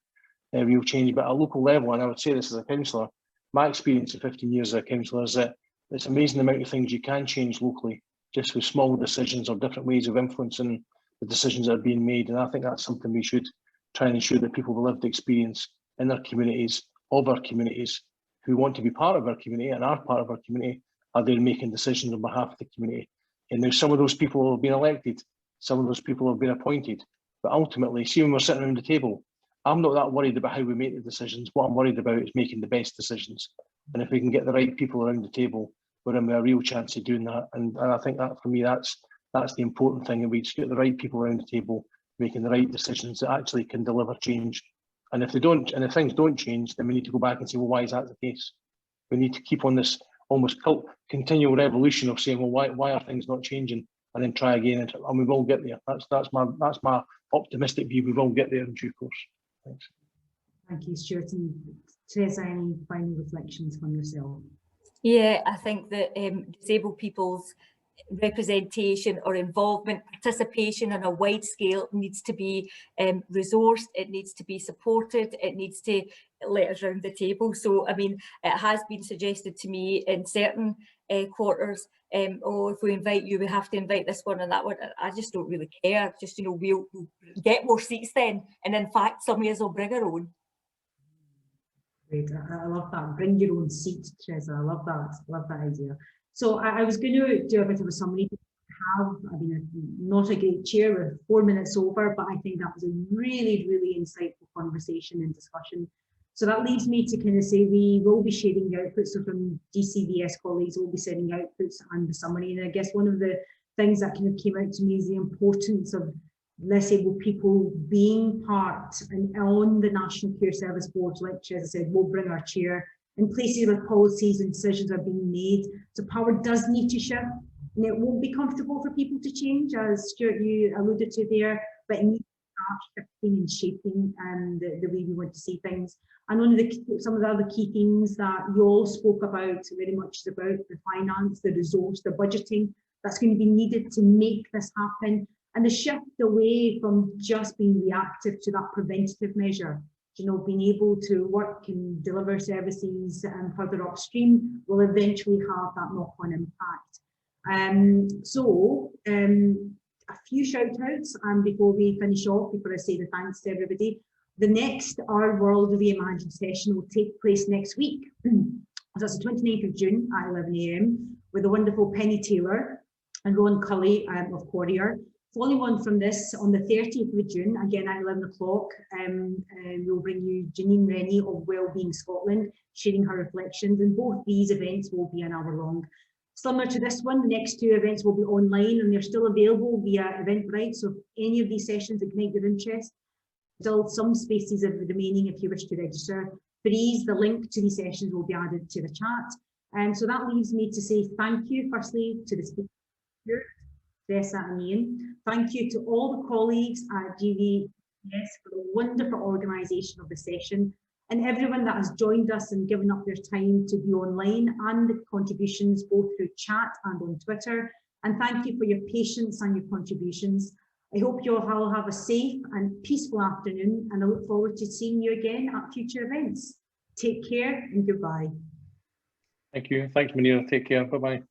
real change. But at a local level, and I would say this as a councillor, my experience of 15 years as a councillor is that it's amazing the amount of things you can change locally, just with small decisions or different ways of influencing the decisions that are being made. And I think that's something we should try and ensure that people with lived experience in their communities, of our communities, who want to be part of our community and are part of our community, are there making decisions on behalf of the community. And now some of those people have been elected, some of those people have been appointed, but ultimately, see, when we're sitting around the table, I'm not that worried about how we make the decisions. What I'm worried about is making the best decisions. And if we can get the right people around the table, we're in with a real chance of doing that. And I think that, for me, that's the important thing. And we just get the right people around the table, making the right decisions that actually can deliver change. And if they don't, and if things don't change, then we need to go back and say, well, why is that the case? We need to keep on this almost continual revolution of saying, well, why are things not changing? And then try again, and we will get there. That's my optimistic view. We will get there in due course. Thanks. Thank you, Stuart. And Teresa, any final reflections from yourself? Yeah, I think that disabled people's representation or involvement, participation on a wide scale needs to be resourced, it needs to be supported, it needs to let us round the table. So, I mean, it has been suggested to me in certain quarters, oh, if we invite you, we have to invite this one and that one. I just don't really care. Just, we'll get more seats then. And in fact, some of us will bring our own. Great, I love that. Bring your own seat, Teresa. I love that idea. So I was going to do a bit of a summary. I mean, not a great chair, we're 4 minutes over, but I think that was a really, really insightful conversation and discussion. So that leads me to kind of say we will be sharing outputs. So from DCVS colleagues, we'll be sending outputs and the summary. And I guess one of the things that kind of came out to me is the importance of less able people being part and on the National Care Service Board, which, as I said, will bring our chair in places where policies and decisions are being made. So power does need to shift, and it won't be comfortable for people to change, as Stuart, you alluded to there, but it needs to start shifting and shaping the way we want to see things. And one of some of the other key themes that you all spoke about very much is about the finance, the resource, the budgeting that's going to be needed to make this happen, and the shift away from just being reactive to that preventative measure. You know, being able to work and deliver services further upstream will eventually have that knock-on impact. A few shout outs before we finish off, before I say the thanks to everybody. The next Our World Reimagined session will take place next week. So that's the 29th of June at 11 AM with the wonderful Penny Taylor and Ron Cully of Courier. Following on from this, on the 30th of June, again at 11 o'clock, we'll bring you Janine Rennie of Wellbeing Scotland, sharing her reflections, and both these events will be an hour long. Similar to this one, the next two events will be online and they're still available via Eventbrite, so if any of these sessions ignite your interest, still some spaces are remaining if you wish to register. Please, the link to these sessions will be added to the chat. So that leaves me to say thank you, firstly, to the speakers, Tessa and Ian. Thank you to all the colleagues at GVS for the wonderful organisation of the session, and everyone that has joined us and given up their time to be online, and the contributions both through chat and on Twitter. And thank you for your patience and your contributions. I hope you all have a safe and peaceful afternoon, and I look forward to seeing you again at future events. Take care and goodbye. Thank you. Thanks, Munira. Take care. Bye-bye.